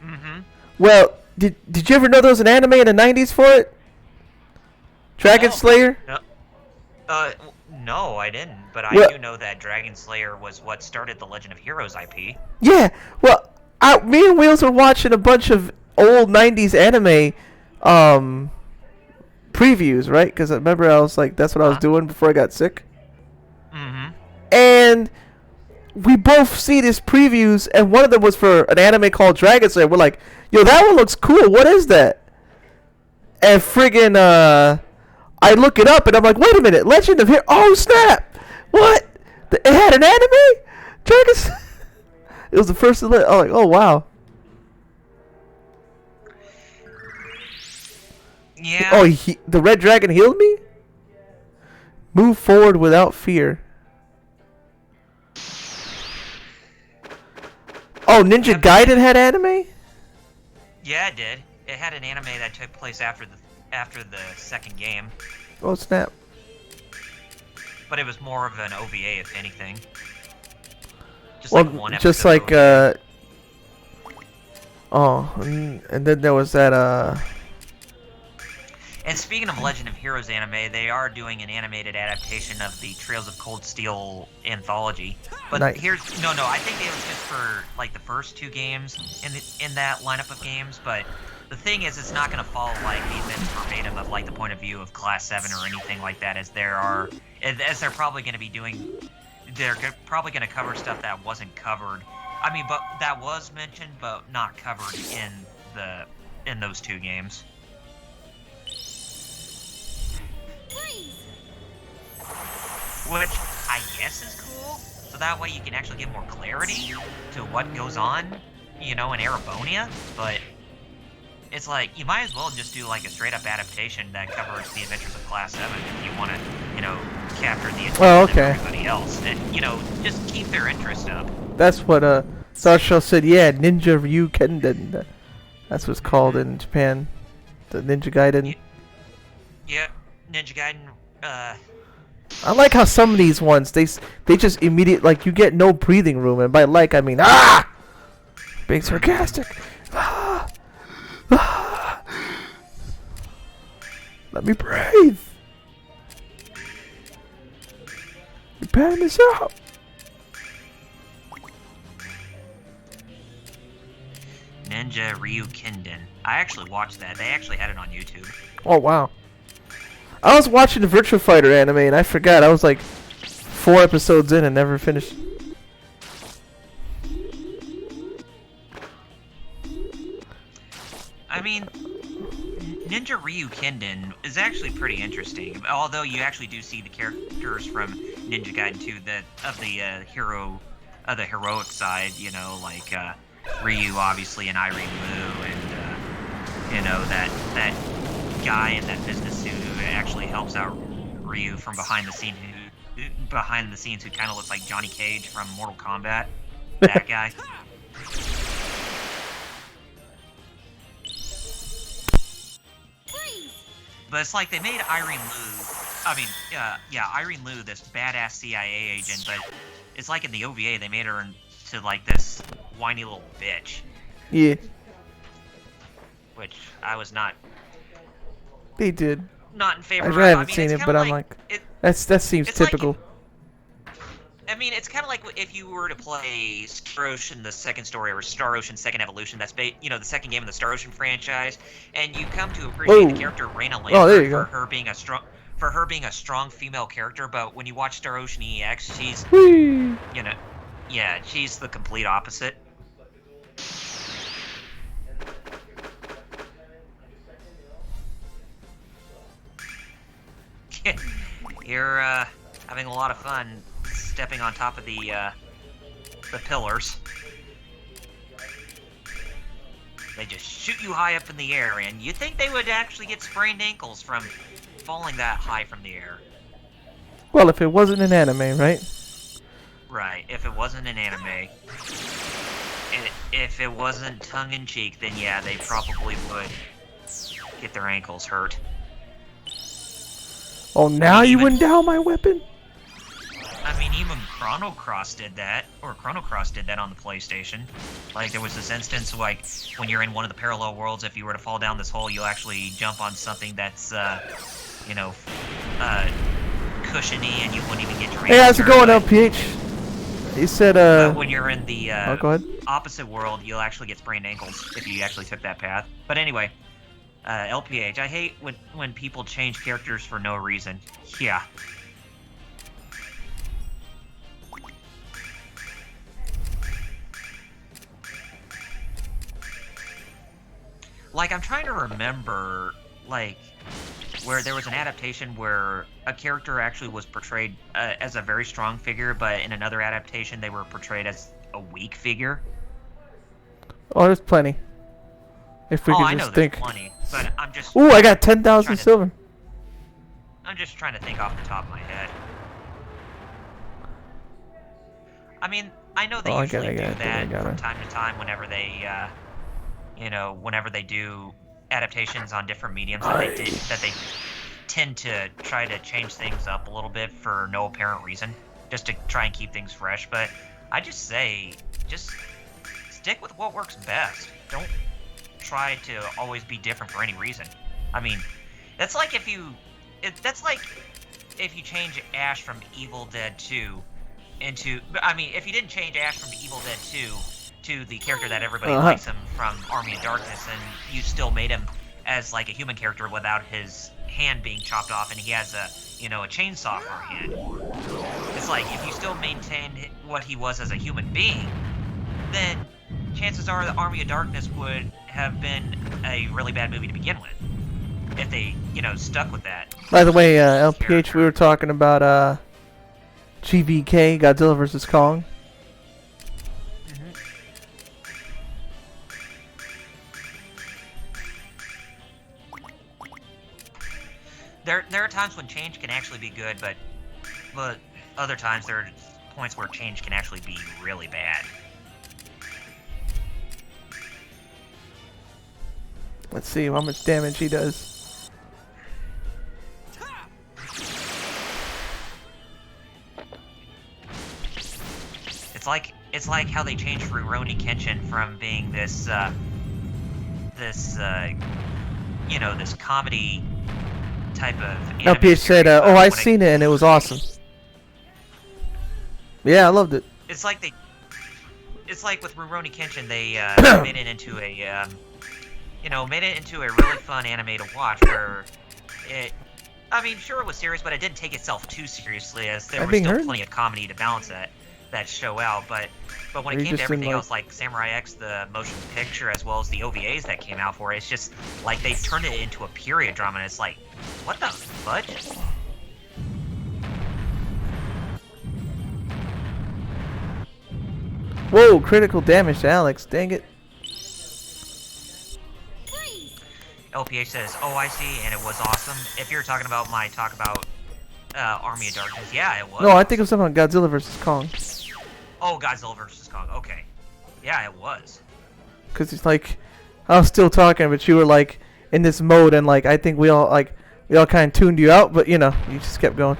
Mm-hmm. Well, did you ever know there was an anime in the '90s for it? Dragon Slayer. No. No, I didn't. But I do know that Dragon Slayer was what started the Legend of Heroes IP. Yeah. Well, me and Wheels were watching a bunch of old '90s anime, previews, right? Because I remember I was like, that's what I was doing before I got sick. Mm-hmm. And we both see these previews, and one of them was for an anime called Dragon Slayer. We're like, yo, that one looks cool. What is that? And friggin', I look it up, and I'm like, wait a minute, Legend of Heroes. Oh, snap. What? It had an anime? Dragon It was the first to I'm like, oh, wow. Yeah. Oh, the Red Dragon healed me? Move forward without fear. Oh, Ninja Gaiden had anime? Yeah, it did. It had an anime that took place after the second game. Oh, snap. But it was more of an OVA, if anything. Just Well, like one episode. just like, and then there was that, And speaking of Legend of Heroes anime, they are doing an animated adaptation of the Trails of Cold Steel anthology. But Nice. I think it was just for like the first 2 games in that lineup of games. But the thing is, it's not going to follow like the verbatim of like the point of view of Class 7 or anything like that, as they're probably going to be doing. They're probably going to cover stuff that wasn't covered. I mean, but that was mentioned, but not covered in those 2 games. Which I guess is cool, so that way you can actually get more clarity to what goes on, in Erebonia. But it's like, you might as well just do like a straight up adaptation that covers the adventures of Class 7 if you want to, capture the interest of everybody else, and just keep their interest up. that's what, Sarsha said, yeah, Ninja Ryu Kenden. That's what's called in Japan. The Ninja Gaiden. Yeah, Ninja Gaiden, I like how some of these ones, they just you get no breathing room, and by I mean, being sarcastic. Let me breathe. You pan this out. Ninja Ryu Kenden. I actually watched that. They actually had it on YouTube. Oh, wow. I was watching the Virtua Fighter anime, and I forgot. I was like 4 episodes in and never finished. I mean, Ninja Ryu Kenden is actually pretty interesting. Although you actually do see the characters from Ninja Gaiden 2 of the heroic side, like Ryu obviously and Irene Lu, and that guy in that business suit who actually helps out Ryu from behind the scenes, who kind of looks like Johnny Cage from Mortal Kombat. That guy. But it's like they made Irene Lu this badass CIA agent, but it's like in the OVA they made her into like this whiny little bitch. Yeah, Which I was not they did. in favor Actually, I of. haven't seen it, but I'm like, that seems it's like typical. I mean, it's kind of like if you were to play Star Ocean: The Second Story or Star Ocean: Second Evolution. That's the second game in the Star Ocean franchise, and you come to appreciate the character Raina Lambert for her being a strong female character. But when you watch Star Ocean EX, she's she's the complete opposite. You're having a lot of fun stepping on top of the pillars. They just shoot you high up in the air, and you think they would actually get sprained ankles from falling that high from the air. Well, if it wasn't an anime, right? Right, if it wasn't an anime. If it wasn't tongue-in-cheek, then yeah, they probably would get their ankles hurt. Oh, now you endow my weapon? I mean, even Chrono Cross did that on the PlayStation. Like, there was this instance, like, when you're in one of the parallel worlds, if you were to fall down this hole, you'll actually jump on something that's, cushiony, and you wouldn't even get your... Hey, how's it going, LPH? You said, when you're in the, go ahead. opposite world, you'll actually get sprained ankles if you actually took that path. But anyway, LPH, I hate when people change characters for no reason. Yeah. Like, I'm trying to remember, like, where there was an adaptation where a character actually was portrayed as a very strong figure, but in another adaptation they were portrayed as a weak figure. Oh, there's plenty. If we could I just know think. There's plenty, but I'm just... Ooh, I got 10,000 silver. I'm just trying to think off the top of my head. I mean, I know they usually do that from time to time whenever they, whenever they do adaptations on different mediums that they tend to try to change things up a little bit for no apparent reason, just to try and keep things fresh. But I just say, just stick with what works best. Don't try to always be different for any reason. I mean, that's like if you change Ash from Evil Dead 2 into, I mean, if you didn't change Ash from Evil Dead 2 to the character that everybody likes him from Army of Darkness, and you still made him as like a human character without his hand being chopped off, and he has a chainsaw for a hand. It's like, if you still maintained what he was as a human being, then chances are the Army of Darkness would have been a really bad movie to begin with. If they, stuck with that. By the way, LPH, we were talking about GVK, Godzilla vs. Kong. There are times when change can actually be good, but other times there are points where change can actually be really bad. Let's see how much damage he does. It's like how they changed Rurouni Kenshin from being this this comedy type of anime. LPH said, "Oh, I seen it and it was awesome." Yeah, I loved it. It's like with Rurouni Kenshin, they made it into a really fun anime to watch. Where I mean, sure, it was serious, but it didn't take itself too seriously, as there was still plenty of comedy to balance that show out. But when it came to everything else, like Samurai X, the motion picture, as well as the OVAs that came out for it, it's just like they turned it into a period drama, and it's like, what the fudge? Whoa, critical damage to Alex, dang it. LPH says, "Oh, I see, and it was awesome." If you're talking about my talk about Army of Darkness, yeah, it was. No, I think it was something about Godzilla vs. Kong. Oh, Godzilla vs. Kong, okay. Yeah, it was. Because it's like, I was still talking, but you were like in this mode, and like I think we all kind of tuned you out, but you just kept going.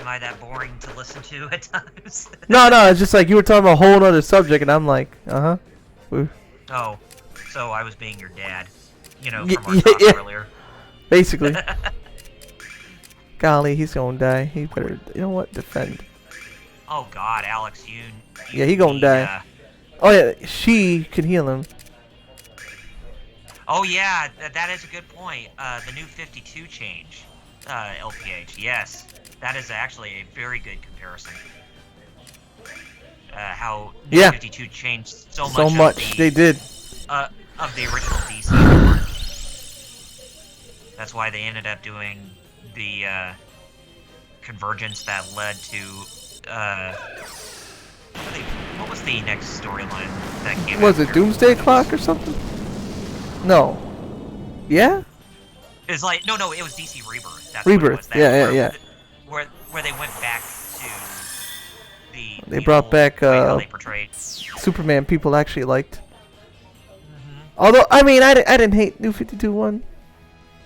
Am I that boring to listen to at times? No, it's just like you were talking about a whole other subject, and I'm like, Oh, so I was being your dad. You know, Y- from our talk earlier. basically. Golly, he's gonna die. He better, you know what, defend. Oh God, Alex, you Yeah, he gonna need, die. Oh yeah, she can heal him. Oh yeah, that is a good point. The new 52 change, LPH. Yes, that is actually a very good comparison. How new Yeah. 52 changed so much. So much they did. Of the original DC one. That's why they ended up doing the convergence that led to what was the next storyline that came Was it after Doomsday Convergence? Clock or something? No. Yeah? It's like no, it was DC Rebirth. That's Rebirth. What it was. Yeah. Where they went back to They brought old back way how they portrayed. Superman people actually liked. Although, I mean, I didn't hate New 52 one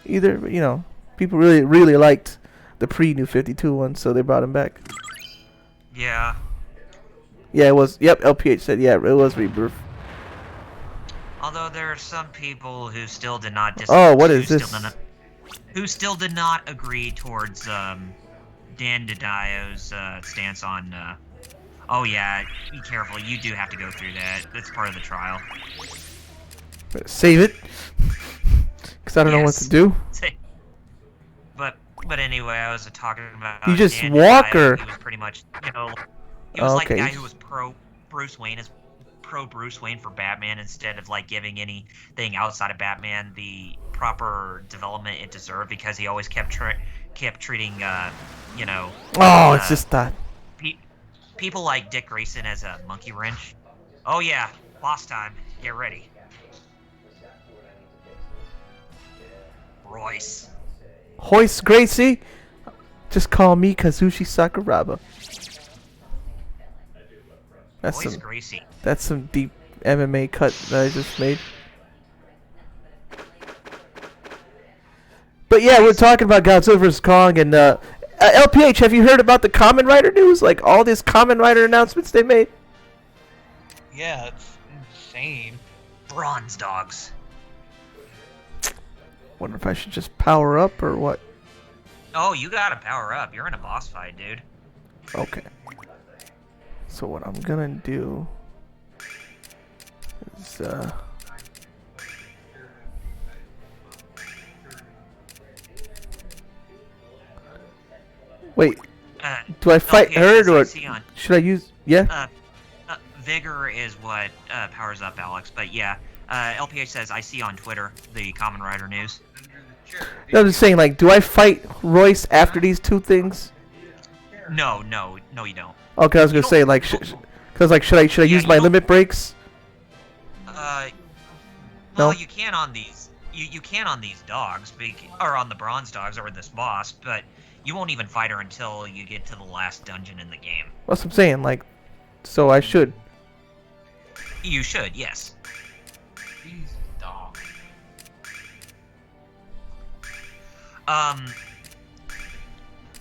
either, but, you know, people really liked the pre-New 52 one, so they brought him back. Yeah. Yeah, it was, yep, LPH said, yeah, it was Rebirth. Although there are some people who still did not Oh, what is this? Who still did not agree towards Dan DiDio's stance on oh yeah, be careful, you do have to go through that. That's part of the trial. Save it. Because I don't know what to do. But anyway, I was talking about You just Dan walk DiDio. her. He was pretty much, you know, he was like the guy who was pro Bruce Wayne for Batman instead of like giving anything outside of Batman the proper development it deserved, because he always kept treating you know, Oh, it's just that. people like Dick Grayson as a monkey wrench. Oh yeah, boss time. Get ready. Royce. Hoist Gracie. Just call me Kazushi Sakuraba. Royce Gracie. That's some deep MMA cut that I just made. But yeah, we're talking about Godzilla vs. Kong, and LPH, have you heard about the Kamen Rider news? Like all these Kamen Rider announcements they made? Yeah, it's insane. Bronze dogs. Wonder if I should just power up or what. Oh, you gotta power up. You're in a boss fight, dude. Okay. So what I'm gonna do is wait. Do I fight her or should I use? Yeah. Vigor is what powers up Alex, but yeah. LPH says, I see on Twitter the Kamen Rider news. No, I'm just saying, like, do I fight Royce after these two things? No, you don't. Okay, I was gonna say, like, cause like, should I use my limit breaks? Well, No? you can on these. You can on these dogs, or on the bronze dogs, or this boss, but you won't even fight her until you get to the last dungeon in the game. That's what I'm saying, like, so I should. You should, yes. These dogs.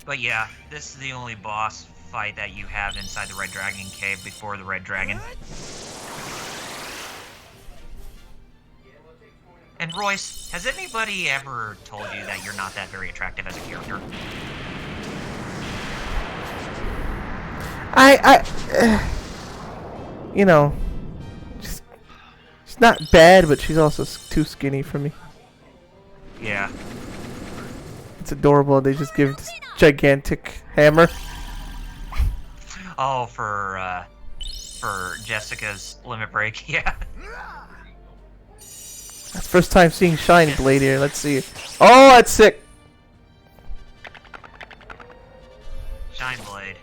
But yeah, this is the only boss fight that you have inside the Red Dragon Cave before the Red Dragon. And Royce, has anybody ever told you that you're not that very attractive as a character? You know, she's not bad, but she's also too skinny for me. Yeah. It's adorable. They just give this gigantic hammer. Oh, for Jessica's limit break, yeah. That's first time seeing Shine Blade here. Let's see. Oh, that's sick. Shine Blade.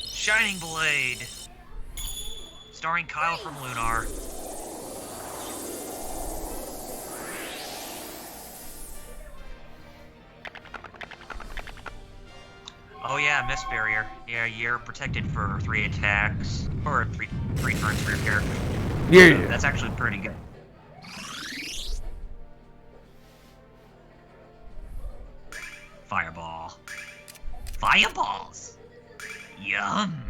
Shining Blade. Starring Kyle from Lunar. Oh yeah, Mist Barrier. Yeah, you're protected for 3 attacks, or 3 turns for your character. Yeah. So that's actually pretty good. Fireball. fireballs. Yum.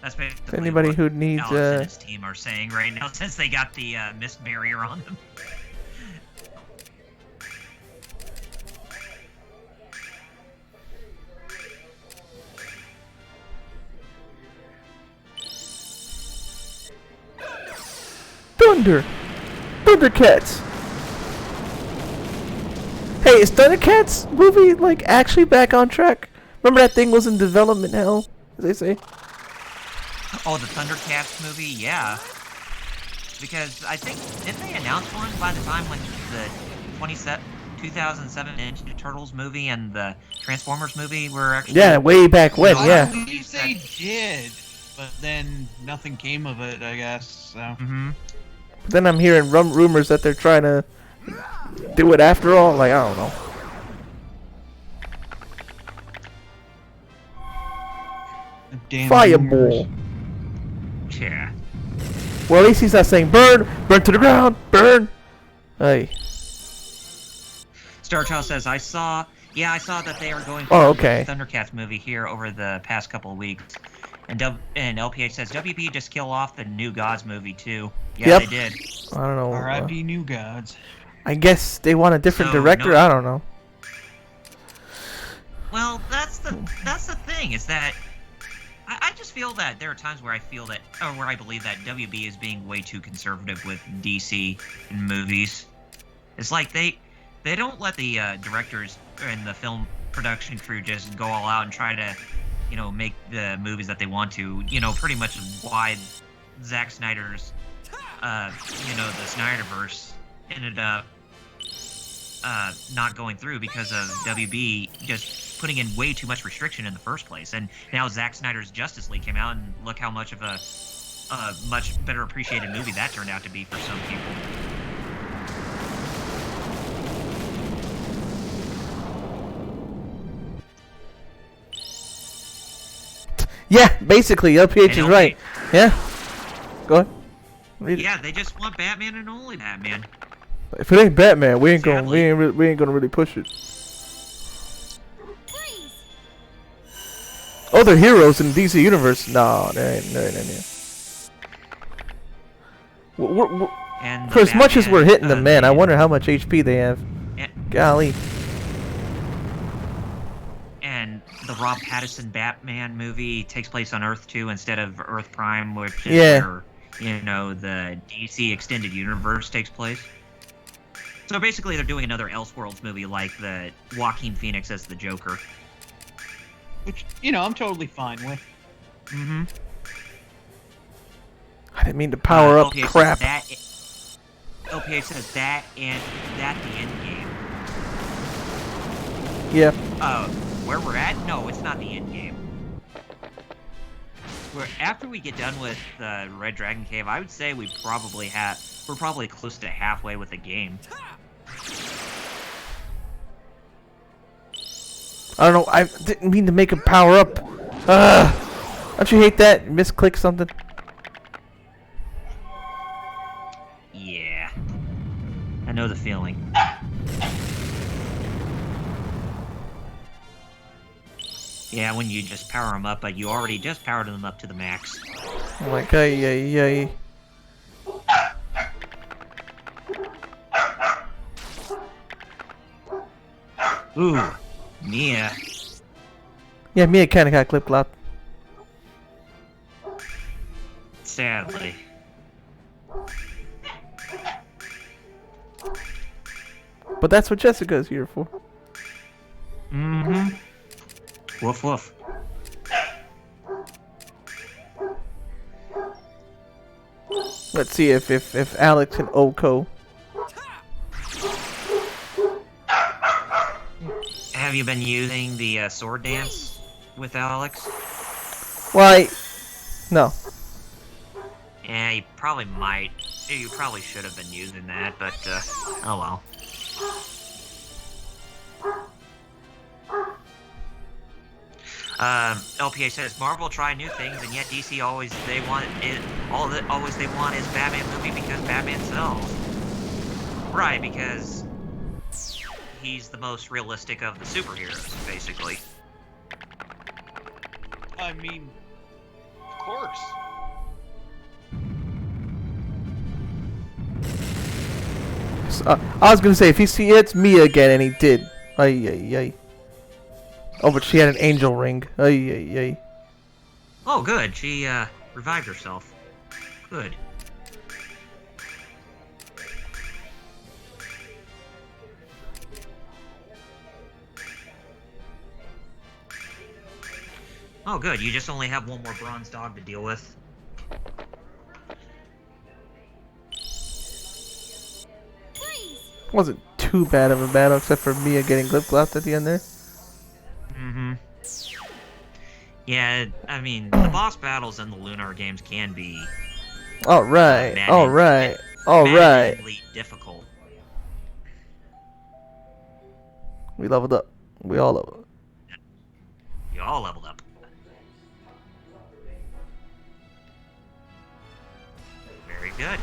That's basically Anybody what who needs Alex and his team are saying right now, since they got the mist barrier on them. Thundercats. Hey, is Thundercats movie like actually back on track? Remember that thing was in development hell, as they say. Oh, the Thundercats movie, yeah. Because I think didn't they announce one by the time when the 2007 Ninja Turtles movie and the Transformers movie were actually? Yeah, way back when. Yeah. I believe they did, but then nothing came of it, I guess. So. Mm-hmm. But then I'm hearing rumors that they're trying to do it after all. Like, I don't know. Damn Fireball. rumors. Yeah. Well, at least he's not saying burn, burn to the ground, burn. Hey. Starchild says, I saw that they are going Oh, to okay. the Thundercats movie here over the past couple of weeks. And LPH says, WB just kill off the New Gods movie too. Yeah, Yep. they did. I don't know. R.I.P. New Gods. I guess they want a different So, director. no- I don't know. Well, that's the thing, is that I just feel that there are times where I feel that, or where I believe that WB is being way too conservative with DC in movies. It's like they don't let the directors and the film production crew just go all out and try to, make the movies that they want to. Pretty much why Zack Snyder's, the Snyderverse ended up not going through because of WB just putting in way too much restriction in the first place. And now Zack Snyder's Justice League came out, and look how much of a much better appreciated movie that turned out to be for some people. Yeah, basically, LPH is right. Yeah. Go ahead. Read it. Yeah, they just want Batman and only Batman. If it ain't Batman, we ain't gonna Sadly. we ain't gonna really push it. Oh, they're heroes in the DC universe. No, there ain't any. And For as much as we're hitting them, man, I the- wonder how much HP they have. and, Golly. and the Rob Pattinson Batman movie takes place on Earth 2 instead of Earth Prime, which is Yeah. where, the DC Extended Universe takes place. So basically, they're doing another Elseworlds movie like the Joaquin Phoenix as the Joker. Which, I'm totally fine with. Mm-hmm. I didn't mean to power up. LPH Crap. Says LPH says that and that the end game. Yeah. Where we're at? No, it's not the end game. After we get done with the Red Dragon Cave, I would say we're probably close to halfway with the game. I don't know. I didn't mean to make him power up. Don't you hate that? Misclick something. Yeah. I know the feeling. Yeah, when you just power them up, but you already just powered them up to the max. I'm like, ay. Ooh, Mia. Yeah, Mia kind of got clip-clopped. Sadly. But that's what Jessica's here for. Mm-hmm. Woof woof. Let's see if Alex and Oko. Have you been using the sword dance with Alex? Why? No. Yeah, you probably might. You probably should have been using that, but oh well. LPA says Marvel try new things, and yet DC always they want is Batman movie because Batman sells. Right, because he's the most realistic of the superheroes, basically. I mean, of course. I was gonna say, if he see it's Mia again, and he did. Ay, ay, ay. Oh, but she had an angel ring. Ay, ay, ay. Oh, good. She, revived herself. Good. Oh, good. You just only have one more bronze dog to deal with. Wasn't too bad of a battle, except for Mia getting glip-glopped at the end there. Mm-hmm. Yeah, I mean, the boss battles in the Lunar games can be... Alright, alright, alright. maddeningly difficult. We leveled up. We all leveled up. You all leveled up. Very good.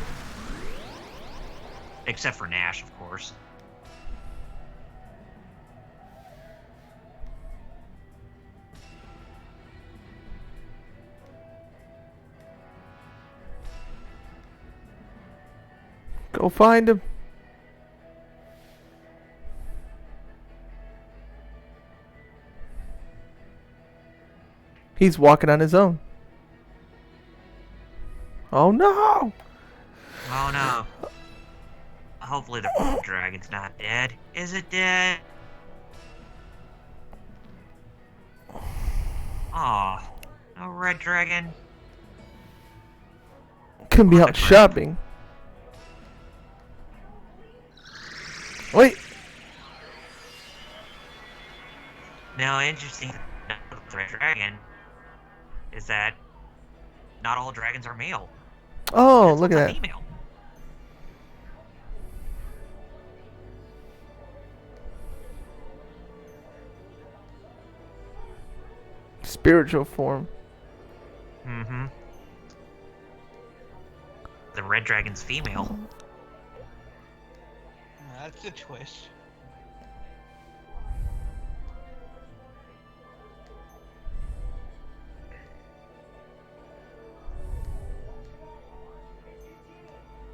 Except for Nash, of course. Go find him. He's walking on his own. Oh no! Oh no. Hopefully the dragon's not dead. Is it dead? Aw. No red dragon. Couldn't be What out the crap? shopping. Wait. Now, interesting about the red dragon is that not all dragons are male. Oh, It's look at a that. female. Spiritual form. Mm-hmm. The red dragon's female. That's a twist.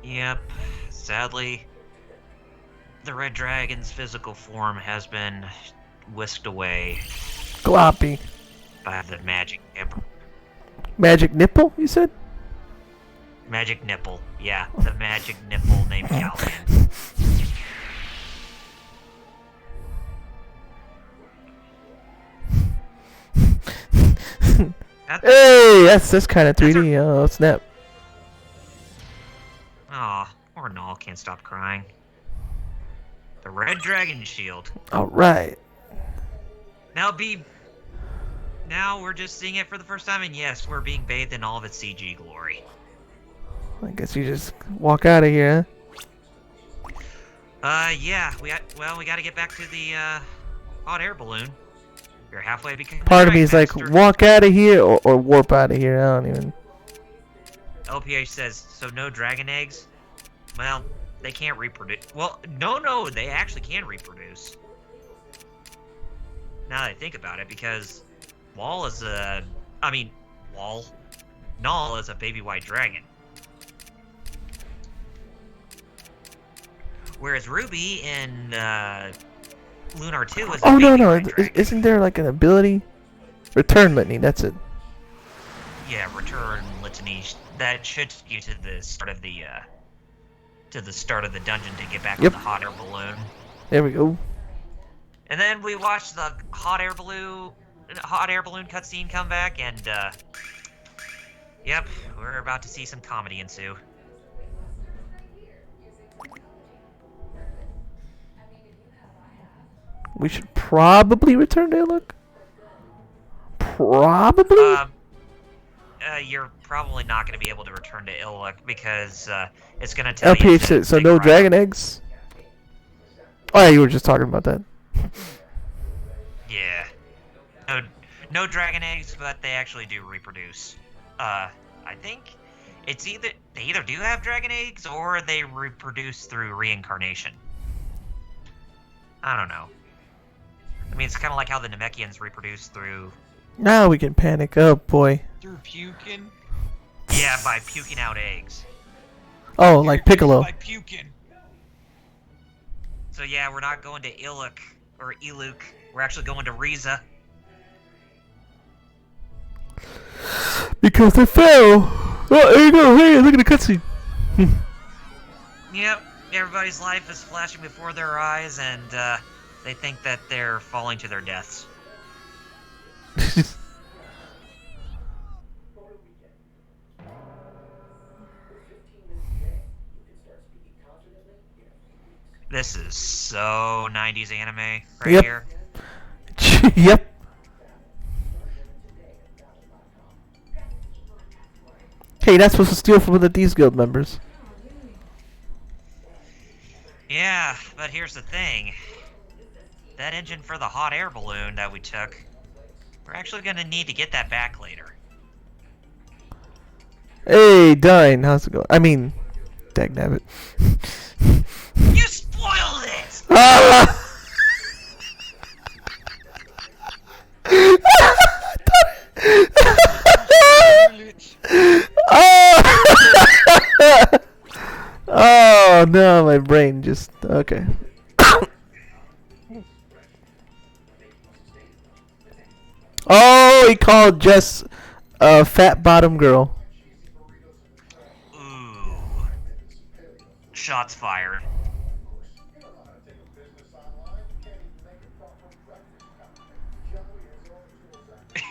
Yep. Sadly, the red dragon's physical form has been whisked away Gloppy. by the magic emperor. Magic nipple, you said? Magic nipple. Yeah, the magic nipple named Calvin. Hey, that's kind of 3D. Oh, snap. Aw, poor Null can't stop crying. The red dragon shield. Alright. Now we're just seeing it for the first time, and yes, we're being bathed in all of its CG glory. I guess you just walk out of here, huh? Yeah, we got to get back to the, hot air balloon. We're halfway becoming Part of me is like, Master. walk out of here or warp out of here. I don't even. LPH says, so no dragon eggs? Well, they can't reproduce. Well, no, they actually can reproduce. Now that I think about it, because Null is a baby white dragon. Whereas Ruby in, Lunar 2 is a Oh, no, baby no. white dragon. Isn't there like an ability? Return litany, that's it. Yeah, return litany. That should take you to the start of the dungeon to get back on Yep. the hot air balloon. There we go. And then we watched the hot air balloon cutscene come back, and yep, we're about to see some comedy ensue. We should probably return to look. Probably? You're probably not going to be able to return to Illic because it's going to tell you. LPH said, so no dragon eggs? Oh, yeah, you were just talking about that. Yeah. No dragon eggs, but they actually do reproduce. I think it's they either do have dragon eggs or they reproduce through reincarnation. I don't know. I mean, it's kind of like how the Namekians reproduce through... Now we can panic. Oh, boy. Through puking? Yeah, by puking out eggs. Oh, like Piccolo. By puking. So yeah, we're not going to Iluk or Iluk. We're actually going to Riza. Because they fell. Oh, there you go. Hey, look at the cutscene. Yep, everybody's life is flashing before their eyes, and they think that they're falling to their deaths. This is so 90s anime right Yep. here. Yep. Hey, you're not supposed to steal from one of the Thieves Guild members. Yeah, but here's the thing. That engine for the hot air balloon that we took, we're actually going to need to get that back later. Hey, Dine, how's it going? I mean, dagnabbit. You spoiled it! Ah! Oh! Oh no, my brain just okay. Oh, he called Jess a fat bottom girl. Ooh. Shots fired.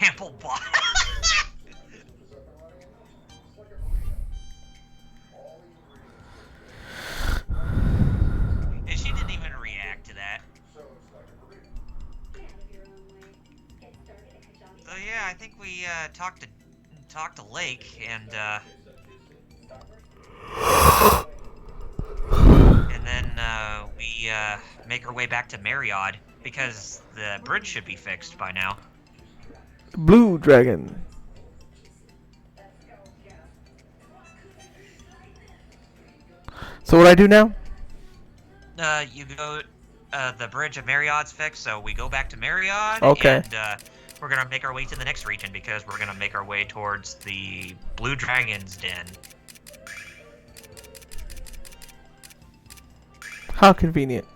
Ample bot. And she didn't even react to that. So yeah, I think we talked to Lake and then we make our way back to Marriott because the bridge should be fixed by now. Blue Dragon. So what I do now? You go. The bridge at Marriott's fixed, so we go back to Marriott. Okay. And we're gonna make our way to the next region because we're gonna make our way towards the Blue Dragon's Den. How convenient.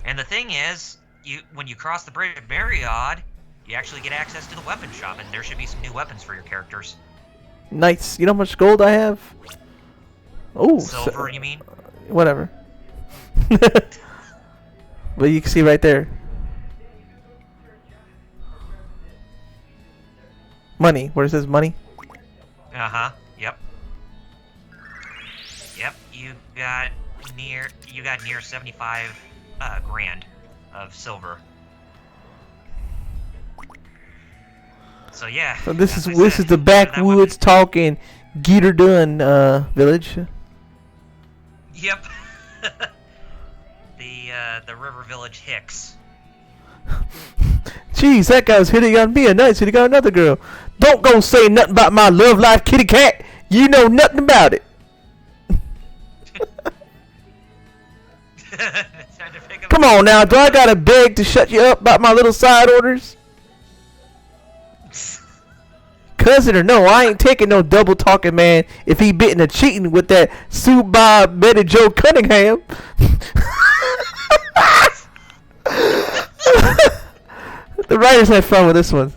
And the thing is, when you cross the bridge at Marriott, you actually get access to the weapon shop, and there should be some new weapons for your characters. Nice. You know how much gold I have? Oh, Silver, you mean? Whatever. But you can see right there. Money. Where it says money? Uh-huh. Yep. Yep. You got near 75 grand of silver. So yeah. So this as is I this said, is the backwoods talking Geeter Dun village. Yep. The River Village Hicks. Jeez, that guy was hitting on me, and now he's hitting on another girl. Don't go say nothing about my love life, kitty cat. You know nothing about it. Come on now, do I gotta beg to shut you up about my little side orders? Cousin or no, I ain't taking no double talking man if he bitten a cheating with that Sue Bob Betty Joe Cunningham. The writers had fun with this one.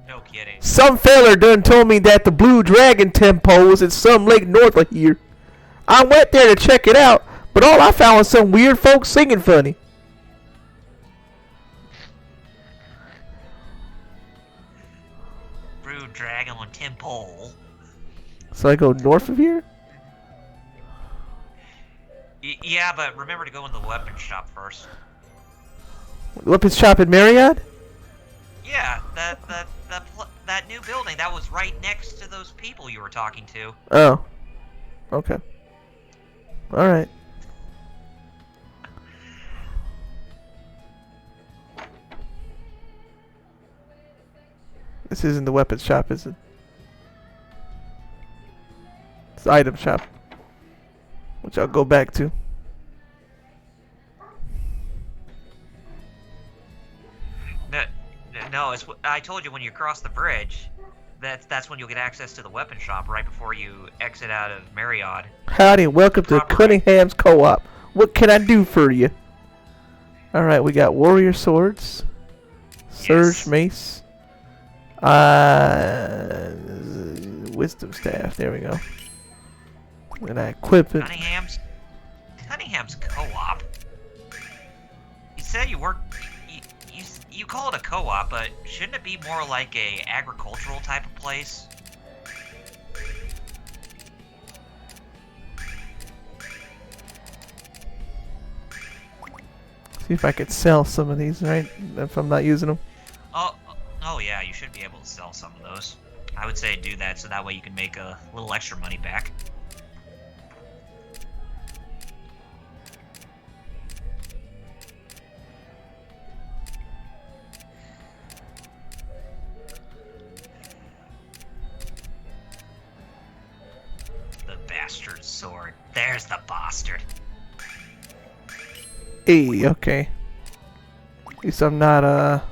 No kidding. Some feller done told me that the Blue Dragon Temple was in some lake north of here. I went there to check it out, but all I found was some weird folks singing funny. Blue Dragon Temple. So I go north of here? Yeah, but remember to go in the weapon shop first. Weapons shop in Marriott? Yeah, that new building that was right next to those people you were talking to. Oh. Okay. Alright. This isn't the weapons shop, is it? It's the item shop. Which I'll go back to. No, I told you when you cross the bridge, that's when you'll get access to the weapon shop right before you exit out of Marriott. Howdy, welcome to proper Cunningham's Co-op. What can I do for you? Alright, we got warrior swords. Surge Yes. mace. Wisdom staff. There we go. And I equip it. Cunningham's co-op. You said you work. You call it a co-op, but shouldn't it be more like a agricultural type of place? See if I could sell some of these, right? If I'm not using them. Oh yeah, you should be able to sell some of those. I would say do that so that way you can make a little extra money back. The bastard sword. There's the bastard. Hey, okay. At least I'm not,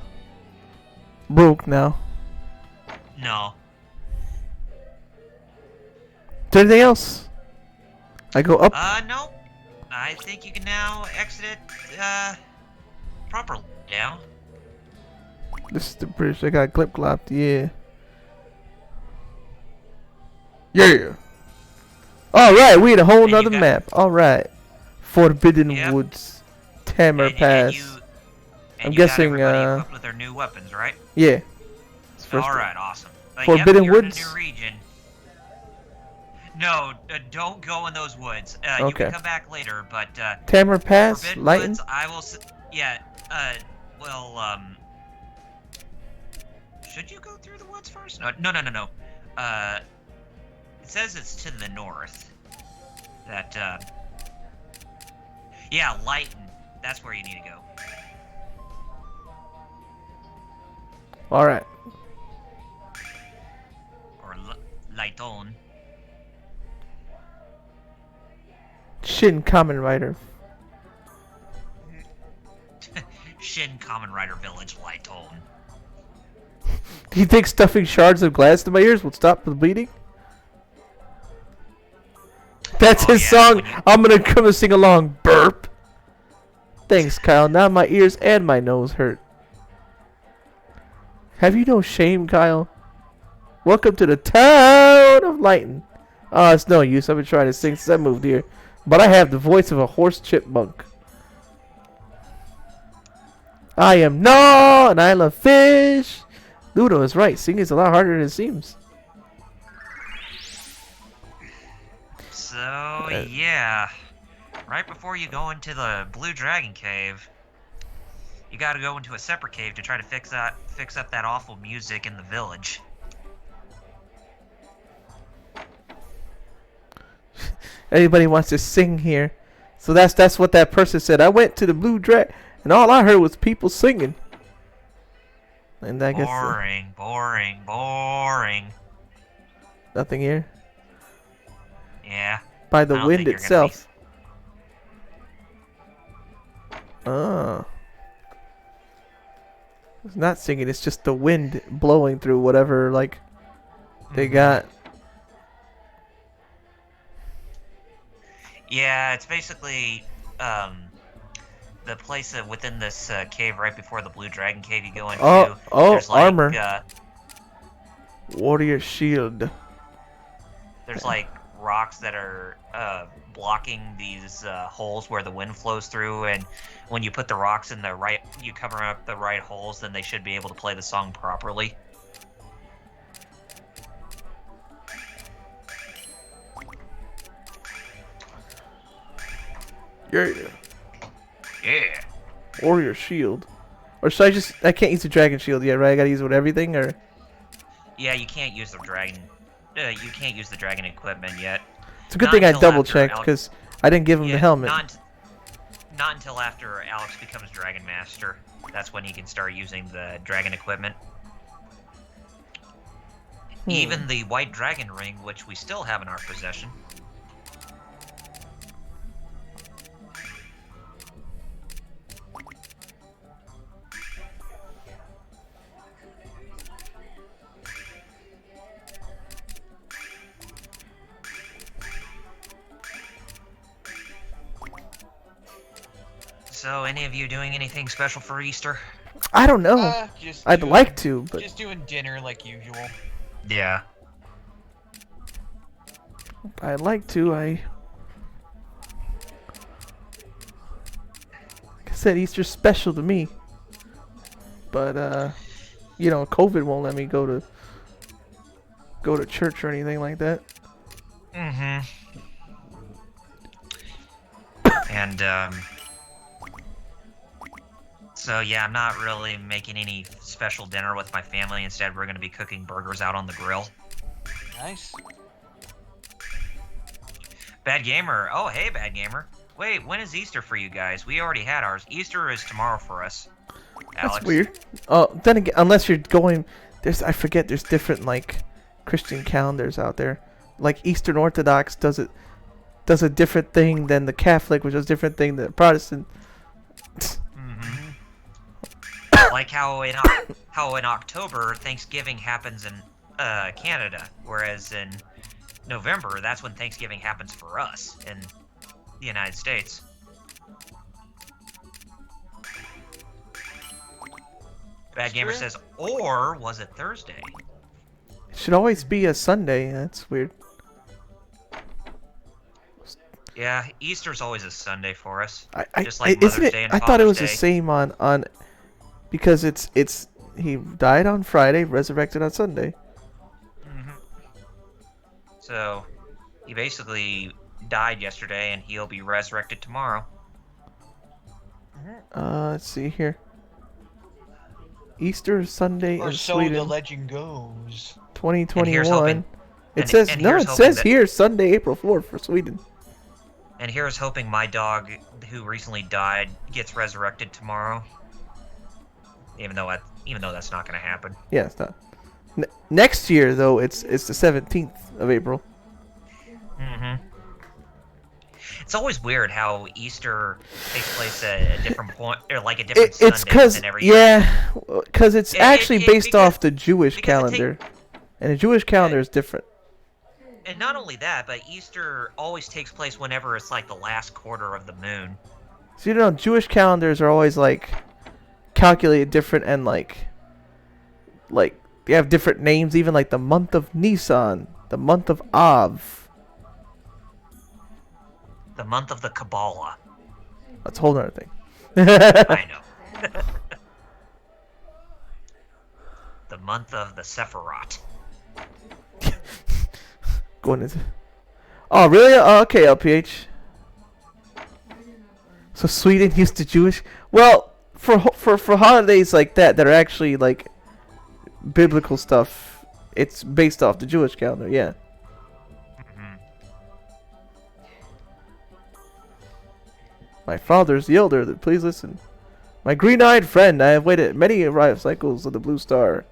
broke now. No. Is there anything else? I go up. No. I think you can now exit it, properly now. This is the bridge. I got clip clopped. Yeah. Yeah. Alright, we had a whole And you nother got- map. Alright. Forbidden Yep. Woods. Tamer Pass. I'm You guessing, got everybody equipped with their new weapons, right? Yeah. It's first- Alright, awesome. Forbidden you're Woods? In a new region. No, don't go in those woods. You Okay. can come back later, but, Tamer Pass. Forbidden Lighten. Woods, I will yeah, should you go through the woods first? No. It says it's to the north. That, yeah, Lighten. That's where you need to go. Alright. Or Lighton. Shin Common Rider. Shin Common Rider Village, Lighton. Do you think stuffing shards of glass in my ears will stop the bleeding? That's Oh, his yeah, song. when you- I'm gonna come and sing along. Burp. Thanks, Kyle. Now my ears and my nose hurt. Have you no shame, Kyle? Welcome to the town of Lighton. Oh, it's no use. I've been trying to sing since I moved here. But I have the voice of a horse chipmunk. I am no, and I love fish. Ludo is right. Singing is a lot harder than it seems. So, yeah. Right before you go into the Blue Dragon Cave, you gotta go into a separate cave to try to fix up that awful music in the village. Everybody wants to sing here. So that's what that person said. I went to the Blue Dragon, and all I heard was people singing. And I guess Boring. nothing here. Yeah. By the I don't wind think you're gonna itself. Oh. It's not singing, it's just the wind blowing through whatever, like, they got. Yeah, it's basically, the place within this cave right before the Blue Dragon Cave you go into. Oh, there's like, armor. Warrior shield. There's like rocks that are blocking these holes where the wind flows through, and when you put the rocks in the right, you cover up the right holes, then they should be able to play the song properly. Yeah. Yeah. Warrior shield. Or should I can't use the dragon shield yet, right? I gotta use it with everything, or? Yeah, you can't use the dragon. You can't use the dragon equipment yet. It's a good Not thing I until double after checked, Alex- because I didn't give him Yeah, the helmet. Not until after Alex becomes Dragon Master. That's when he can start using the dragon equipment. Even the White Dragon Ring, which we still have in our possession. So, any of you doing anything special for Easter? I don't know. I'd like to, but just doing dinner like usual. Yeah. I'd like to. Like I said, Easter's special to me. But COVID won't let me go to church or anything like that. Mm-hmm. And so yeah, I'm not really making any special dinner with my family. Instead, we're going to be cooking burgers out on the grill. Nice. Bad Gamer. Oh, hey, Bad Gamer. Wait, when is Easter for you guys? We already had ours. Easter is tomorrow for us. Alex. That's weird. Oh, then again, unless you're going, I forget. There's different Christian calendars out there. Like Eastern Orthodox does a different thing than the Catholic, which is a different thing than the Protestant. Like how in October Thanksgiving happens in Canada, whereas in November that's when Thanksgiving happens for us in the United States. Bad Gamer says, or was it Thursday? It should always be a Sunday. That's weird. Yeah, Easter's always a Sunday for us. Just like Mother's Day and Father's thought it was Day. The same on because it's he died on Friday, resurrected on Sunday. Mm-hmm. So he basically died yesterday, and he'll be resurrected tomorrow. Let's see here. Easter Sunday or in so Sweden. the legend goes. 2021. It says here Sunday, April 4th for Sweden. And here's hoping my dog, who recently died, gets resurrected tomorrow. Even though that's not going to happen. Yeah, it's not. Next year though, it's the 17th of April. Mm-hmm. It's always weird how Easter takes place at a different point, or like a different Sunday than every year. Yeah, because it's actually based off the Jewish calendar, and the Jewish calendar is different. And not only that, but Easter always takes place whenever it's like the last quarter of the moon. So Jewish calendars are always calculated different, and like they have different names, even like the month of Nisan, the month of Av. The month of the Kabbalah. That's a whole other thing. I know. The month of the Sephiroth. Going into. Oh really? Oh, okay, LPH. So Sweden used to Jewish. Well, for holidays like that are actually like biblical stuff, it's based off the Jewish calendar. Yeah. My father's the elder. Please listen. My green-eyed friend, I have waited many cycles of the blue star.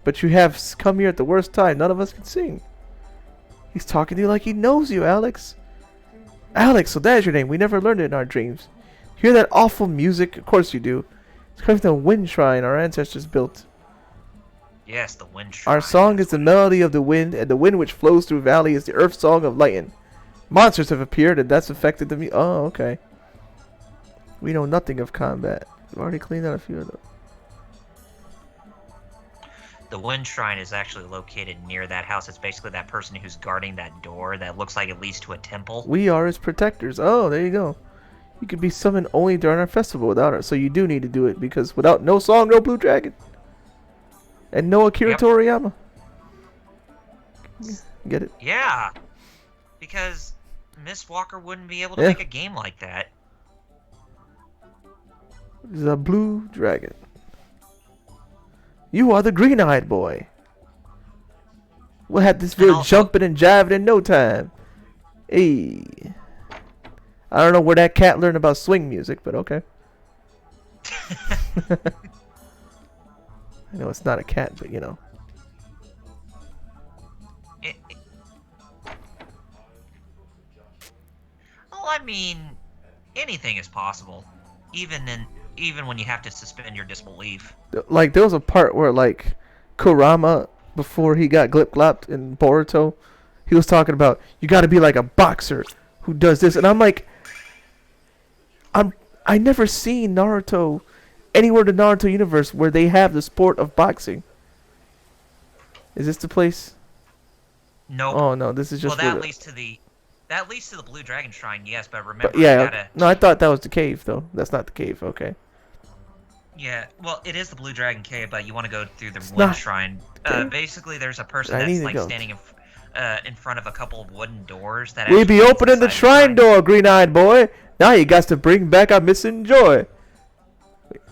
But you have come here at the worst time. None of us can sing. He's talking to you like he knows you, Alex. Alex, so that is your name. We never learned it in our dreams. Hear that awful music? Of course you do. It's coming from the wind shrine our ancestors built. Yes, the wind shrine. Our song is the melody of the wind, and the wind which flows through valley is the earth song of lightning. Monsters have appeared, and that's affected the Oh, okay. We know nothing of combat. We've already cleaned out a few of them. The wind shrine is actually located near that house. It's basically that person who's guarding that door that looks like it leads to a temple. We are his protectors. Oh, there you go. You can be summoned only during our festival without us. So you do need to do it, because without no song, no blue dragon. And no Akira Toriyama. Get it? Yeah. Because Miss Walker wouldn't be able to make a game like that. The blue dragon. You are the green-eyed boy. We'll have this village jumping and jiving in no time. Hey. I don't know where that cat learned about swing music, but okay. I know it's not a cat, but you know. Well, I mean, anything is possible, even when you have to suspend your disbelief. Like there was a part where like Kurama, before he got glip-glopped in Boruto, he was talking about you got to be like a boxer who does this, and I'm like, I never seen Naruto anywhere in the Naruto universe where they have the sport of boxing. Is this the place? Nope. Oh no, this is just. Well, that leads to the Blue Dragon Shrine, yes, but remember, But yeah, you gotta. no, I thought that was the cave though. That's not the cave. Okay. Yeah, well, it is the Blue Dragon Cave, but you want to go through the Wind not Shrine. okay. Basically, there's a person I need that's to like go. standing in front of a couple of wooden doors that. We actually be leads opening the inside shrine door, green-eyed boy. Now you got to bring back our missing joy.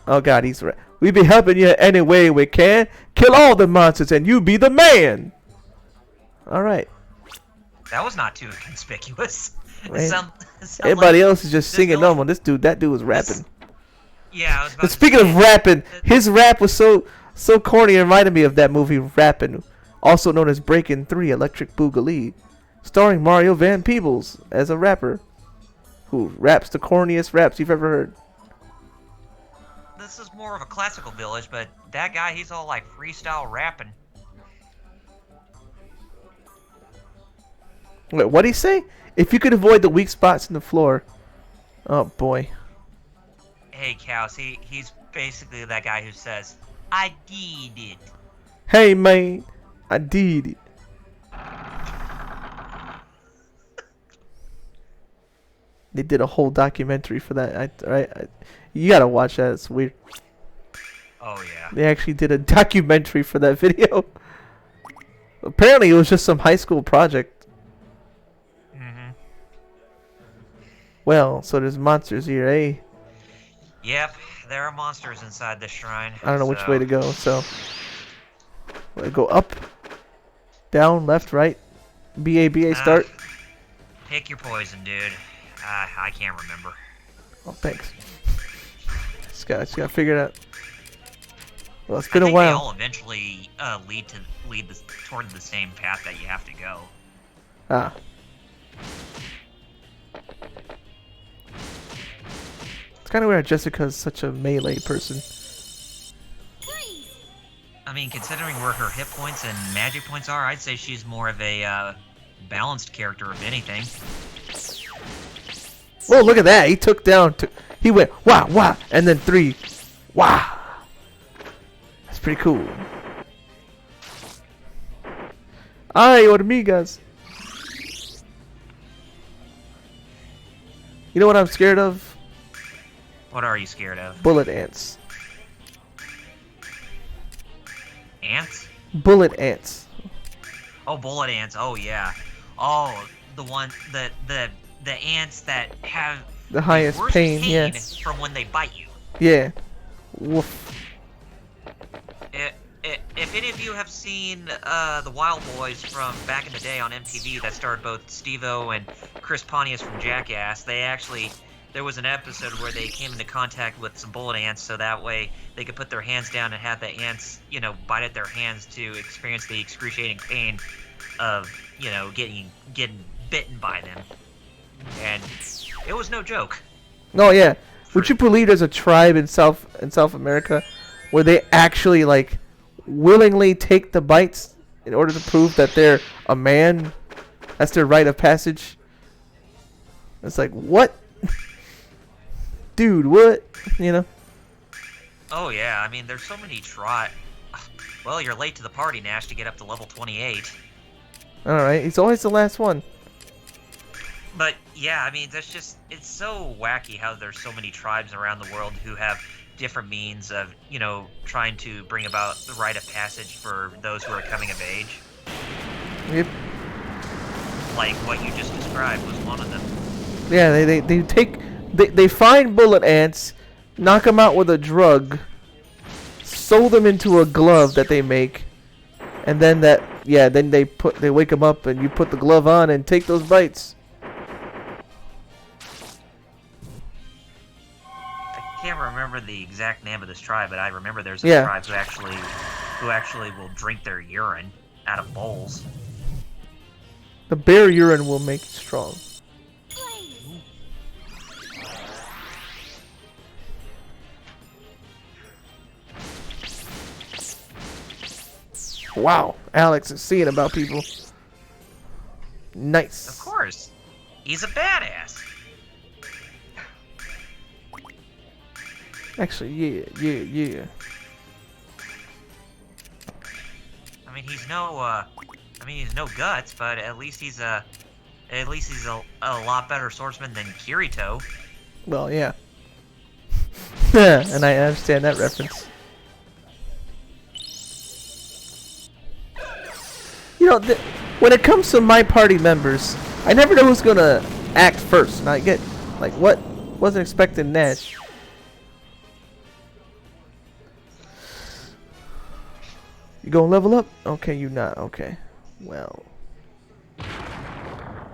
Oh God, he's right. We be helping you any way we can. Kill all the monsters, and you be the man. All right. That was not too conspicuous. Right. Sound Everybody like else is just singing normal. That dude was rapping. Yeah, I was about But to speaking say, of rapping, his rap was so corny. It reminded me of that movie Rappin', also known as Breakin' 3 Electric Boogaloo, starring Mario Van Peebles as a rapper who raps the corniest raps you've ever heard. This is more of a classical village, but that guy, he's all like freestyle rapping. Wait, what'd he say? If you could avoid the weak spots in the floor. Oh boy. Hey, Cows, he's basically that guy who says, I did it. Hey man, I did it. They did a whole documentary for that. You gotta watch that. It's weird. Oh, yeah. They actually did a documentary for that video. Apparently, it was just some high school project. Mm-hmm. Well, so there's monsters here, eh? Yep, there are monsters inside this shrine. I don't know which way to go, so... I go up, down, left, right, B-A, start. Pick your poison, dude. I can't remember. Oh, thanks. Just gotta figure it out. Well, it's been a They while. all eventually lead toward the same path that you have to go. Ah. It's kind of weird Jessica's such a melee person. I mean, considering where her hit points and magic points are, I'd say she's more of a balanced character, if anything. Whoa, look at that. He took down... He went, wah, wah, and then 3. Wah. That's pretty cool. Ay, hormigas. You know what I'm scared of? What are you scared of? Bullet ants. Ants? Bullet ants. Oh, bullet ants. Oh, yeah. Oh, the ants that have The highest worst pain, yeah. from when they bite you. Yeah. Woof. If any of you have seen the Wild Boys from back in the day on MTV that starred both Steve-O and Chris Pontius from Jackass, there was an episode where they came into contact with some bullet ants so that way they could put their hands down and have the ants, bite at their hands to experience the excruciating pain of, getting bitten by them. And it was no joke. No, yeah. Would you believe there's a tribe in South America where they actually willingly take the bites in order to prove that they're a man? That's their rite of passage. It's like, what? Dude, what? Oh yeah, I mean there's so many well, you're late to the party, Nash, to get up to level 28. Alright, he's always the last one. But yeah, I mean, it's so wacky how there's so many tribes around the world who have different means of, trying to bring about the rite of passage for those who are coming of age. Yep. Like what you just described was one of them. Yeah, they find bullet ants, knock them out with a drug, sew them into a glove that they make, and then then they wake them up and you put the glove on and take those bites. I can't remember the exact name of this tribe, but I remember there's a tribe who actually will drink their urine out of bowls. The bear urine will make you strong. Wow, Alex is seeing about people. Nice. Of course. He's a badass. Actually, yeah. I mean, he's no guts, but at least he's a lot better swordsman than Kirito. Well, yeah. And I understand that reference. You know, when it comes to my party members, I never know who's gonna act first. And I get, like, what? Wasn't expecting Nash. You gonna level up? Okay, you not. Okay. Well.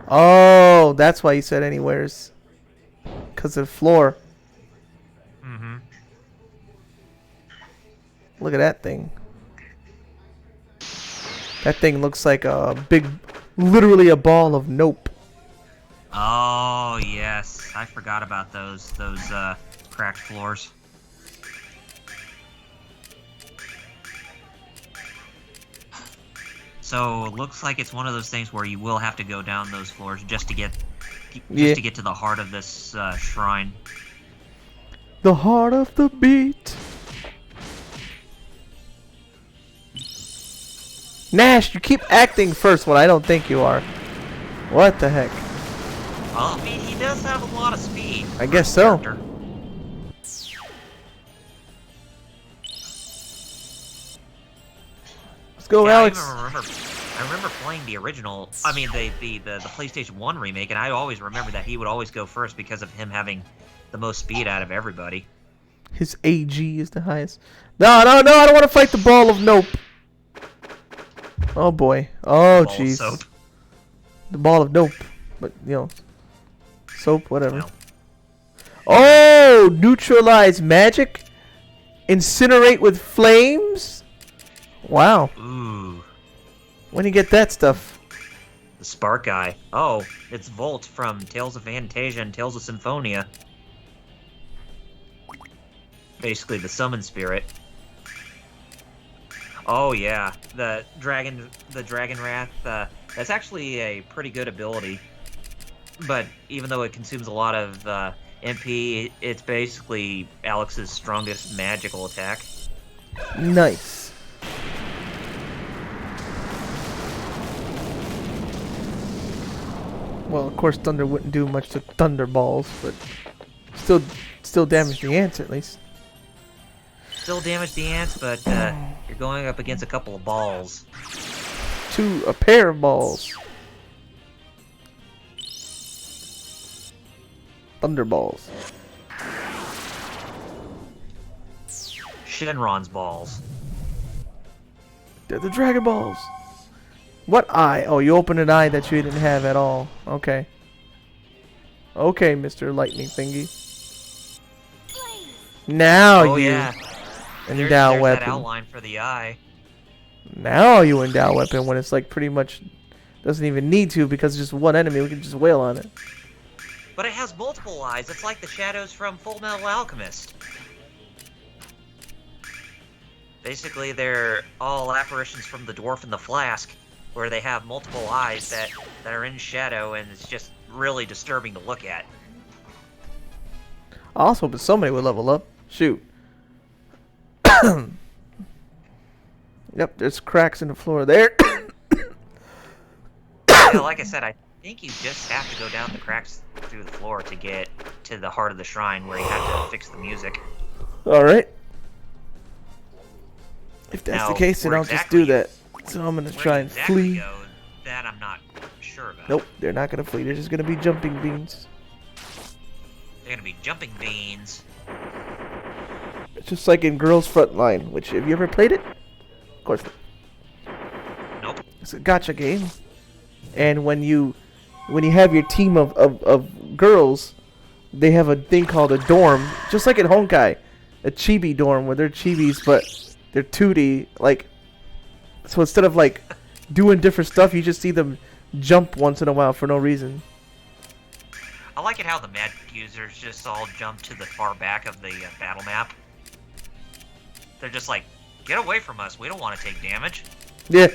Oh, that's why you said anywheres. Because of the floor. Mm-hmm. Look at that thing. That thing looks like a big, literally a ball of nope. Oh, yes. I forgot about those cracked floors. So, looks like it's one of those things where you will have to go down those floors just to get to the heart of this shrine. The heart of the beat. Nash, you keep acting first when I don't think you are. What the heck? Well, I mean, he does have a lot of speed. I guess so. Character. Let's go, Yeah, Alex. I remember playing the original. I mean, the PlayStation 1 remake, and I always remember that he would always go first because of him having the most speed out of everybody. His AG is the highest. No, I don't want to fight the ball of nope. Oh boy. Oh Ball of jeez. soap. The ball of nope. But you know, soap, whatever. Well. Oh, neutralize magic. Incinerate with flames. Wow. Ooh. When do you get that stuff? The spark guy. Oh, it's Volt from Tales of Fantasia and Tales of Symphonia. Basically the summon spirit. Oh yeah, the dragon wrath. That's actually a pretty good ability. But even though it consumes a lot of MP, it's basically Alex's strongest magical attack. Nice. Well, of course, thunder wouldn't do much to thunderballs, but still damage the ants at least. Still damage the ants, but you're going up against a couple of balls. A pair of balls. Thunderballs. Shenron's balls. They're the Dragon Balls. What eye? Oh, you opened an eye that you didn't have at all. Okay. Okay, Mr. Lightning Thingy. Now Oh you yeah. endow There's weapon. that outline for the eye. Now you endow weapon when it's like pretty much doesn't even need to because it's just one enemy. We can just wail on it. But it has multiple eyes. It's like the shadows from Full Metal Alchemist. Basically, they're all apparitions from the Dwarf and the Flask, where they have multiple eyes that are in shadow, and it's just really disturbing to look at. I also hope somebody would level up. Shoot. Yep, there's cracks in the floor there. Yeah, like I said, I think you just have to go down the cracks through the floor to get to the heart of the shrine, where you have to fix the music. Alright. If that's Now, the case, then where I'll just exactly do that. So I'm gonna try and flee. Go, that I'm not sure about. Nope, they're not gonna flee. They're just gonna be jumping beans. They're gonna be jumping beans. It's just like in Girls Frontline, which have you ever played it? Of course not. Nope. It's a gacha game. And when you have your team of girls, they have a thing called a dorm, just like in Honkai, a chibi dorm where they're chibis but they're 2D, like, so instead of like doing different stuff, you just see them jump once in a while for no reason. I like it how the magic users just all jump to the far back of the battle map. They're just like, get away from us, we don't want to take damage. Yeah.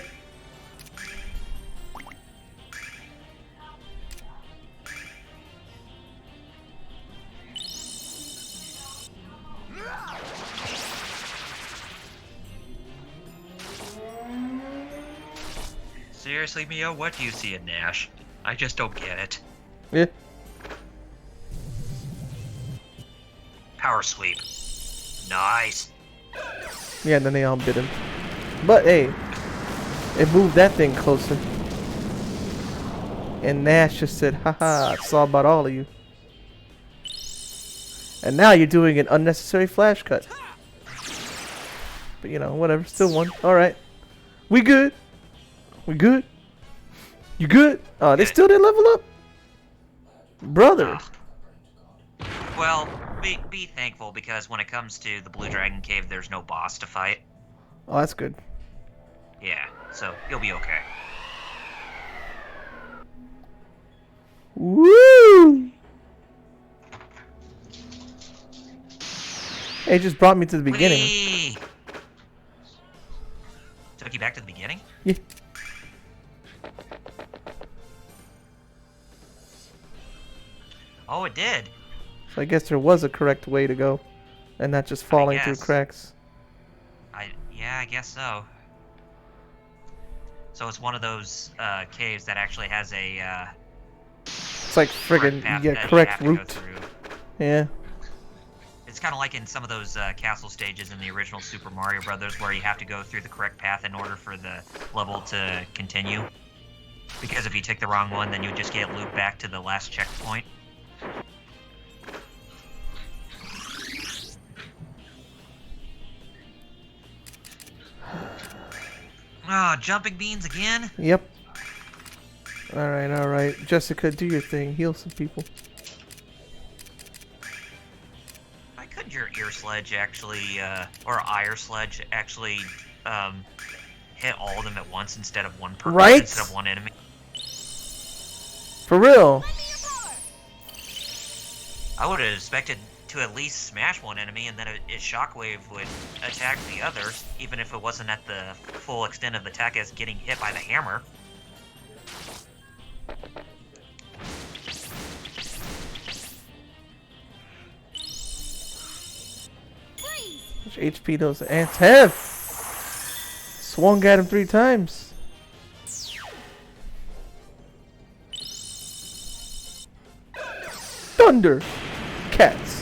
Seriously, Mio, what do you see in Nash? I just don't get it. Yeah. Power sweep. Nice. Yeah, and then they all bit him. But hey, it moved that thing closer. And Nash just said, haha, it's all about all of you. And now you're doing an unnecessary flash cut. But you know, whatever, still won. Alright. We good. We good. You good? Oh, they still didn't level up? Brother. Well, be thankful, because when it comes to the Blue Dragon Cave, there's no boss to fight. Oh, that's good. Yeah, so you'll be okay. Woo! It just brought me to the beginning. Whee! Took you back to the beginning? Yeah. Oh, it did. So I guess there was a correct way to go, and not just falling through guess. cracks. Yeah, I guess so. So it's one of those caves that actually has a It's like friggin' path you that get correct have to go route. through. Yeah. It's kind of like in some of those castle stages in the original Super Mario Brothers, where you have to go through the correct path in order for the level to continue. Because if you take the wrong one, then you just get looped back to the last checkpoint. Ah, jumping beans again? Yep. Alright, alright. Jessica, do your thing. Heal some people. Why couldn't your ear sledge actually, or ire sledge actually, hit all of them at once instead of one person, Right? instead of one enemy? For real. I would have expected to at least smash one enemy, and then its shockwave would attack the others, even if it wasn't at the full extent of the attack as getting hit by the hammer. How much HP those ants have? Swung at him 3 times. Thunder! Cats.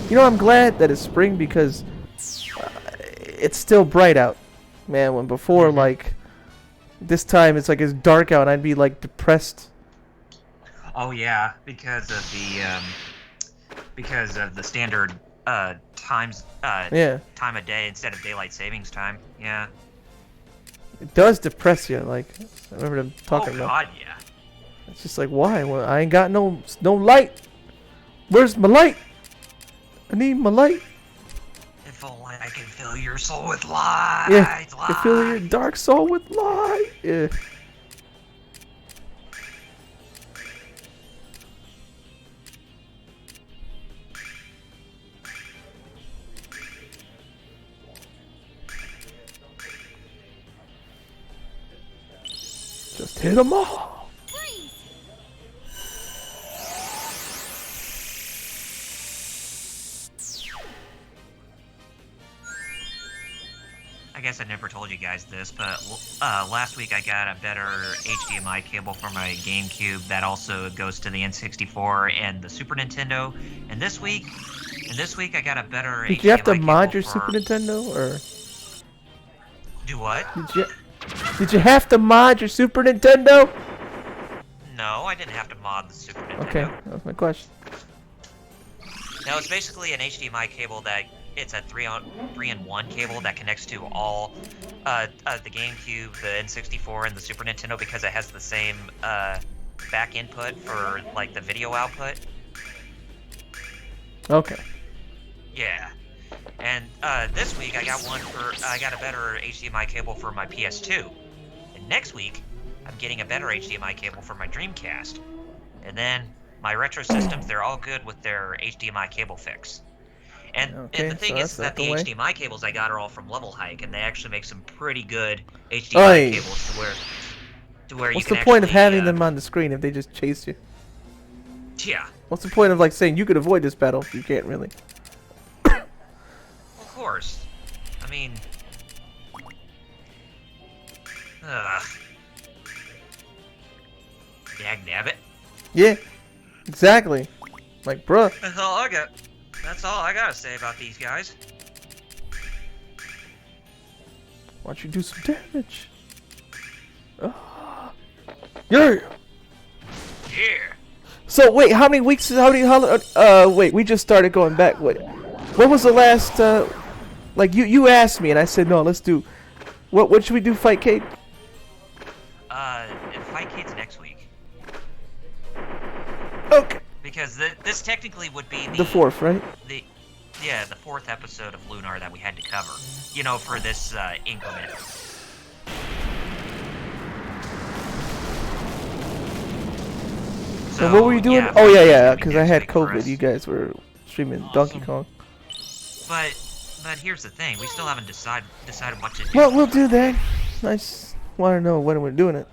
You know, I'm glad that it's spring because it's still bright out. Man, when before, like, this time it's like it's dark out and I'd be, like, depressed. Oh yeah, because of the standard times Yeah. time of day instead of daylight savings time. Yeah. It does depress you, like, I remember them talking Oh about. god, yeah. It's just like, why? Well, I ain't got no light. Where's my light? I need my light. If only I could fill your soul with light. Yeah, light. you fill your dark soul with light. Yeah. Just hit them all. I guess I never told you guys this, but last week I got a better HDMI cable for my GameCube that also goes to the N64 and the Super Nintendo. And this week I got a better Did HDMI you have to cable mod your for... Super Nintendo, or Do what? did you have to mod your Super Nintendo? No, I didn't have to mod the Super Nintendo. Okay, that was my question. No, it's basically an HDMI cable that it's a 3-in-1 cable that connects to all the GameCube, the N64, and the Super Nintendo because it has the same back input for like the video output. Okay. Yeah. And this week I got a better HDMI cable for my PS2. And next week I'm getting a better HDMI cable for my Dreamcast. And then my retro systems, they're all good with their HDMI cable fix. And, Okay, and the thing so is that's that out the the way. HDMI cables I got are all from Level Hike, and they actually make some pretty good HDMI Oi. cables to where you What's can the point of actually, having them on the screen if they just chase you? Yeah, What's the point of like saying you could avoid this battle if you can't really? of course. I mean, Ugh. Dag nabbit. Yeah, exactly. Like, bruh. That's all I got. That's all I gotta say about these guys. Why don't you do some damage? Yeah. Yeah. So wait, how many weeks? Wait, we just started going back. Wait, what was the last? Like you asked me, and I said no. Let's do. What should we do? Fight Kate? Fight Kate's next week. Okay. Because this technically would be The fourth, right? The fourth episode of Lunar that we had to cover. You know, for this increment. So what were you doing? Yeah, Oh Fight yeah, Kate's because gonna I be had next week for COVID. us. You guys were streaming Donkey Kong. But here's the thing: we still haven't decided what to do. Well, we'll do that. I just want to know when we're doing it.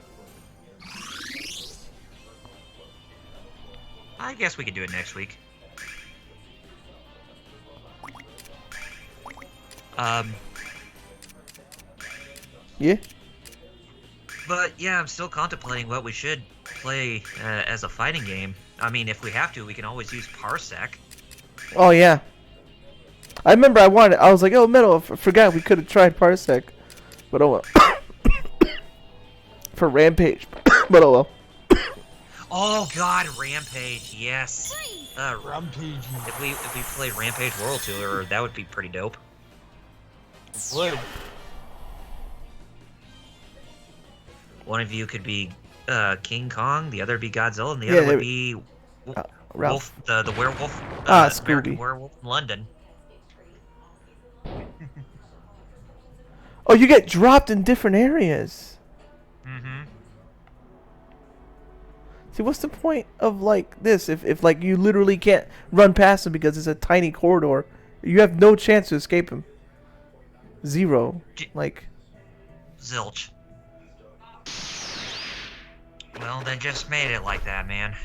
I guess we could do it next week. Yeah. But yeah, I'm still contemplating what we should play as a fighting game. I mean, if we have to, we can always use Parsec. Oh yeah. I remember I was like, oh, Metal, I forgot we could have tried Parsec. But oh well. For Rampage. But oh well. Oh God, Rampage, yes. Rampage. If we played Rampage World Tour, that would be pretty dope. Would. One of you could be King Kong, the other be Godzilla, and the Yeah, other would be Ralph. Wolf, the werewolf, American Scooby. Werewolf in London. Oh, you get dropped in different areas. Mm-hmm. See, what's the point of like this if like you literally can't run past him because it's a tiny corridor? You have no chance to escape him. Zero. Like. Zilch. Well, they just made it like that, man.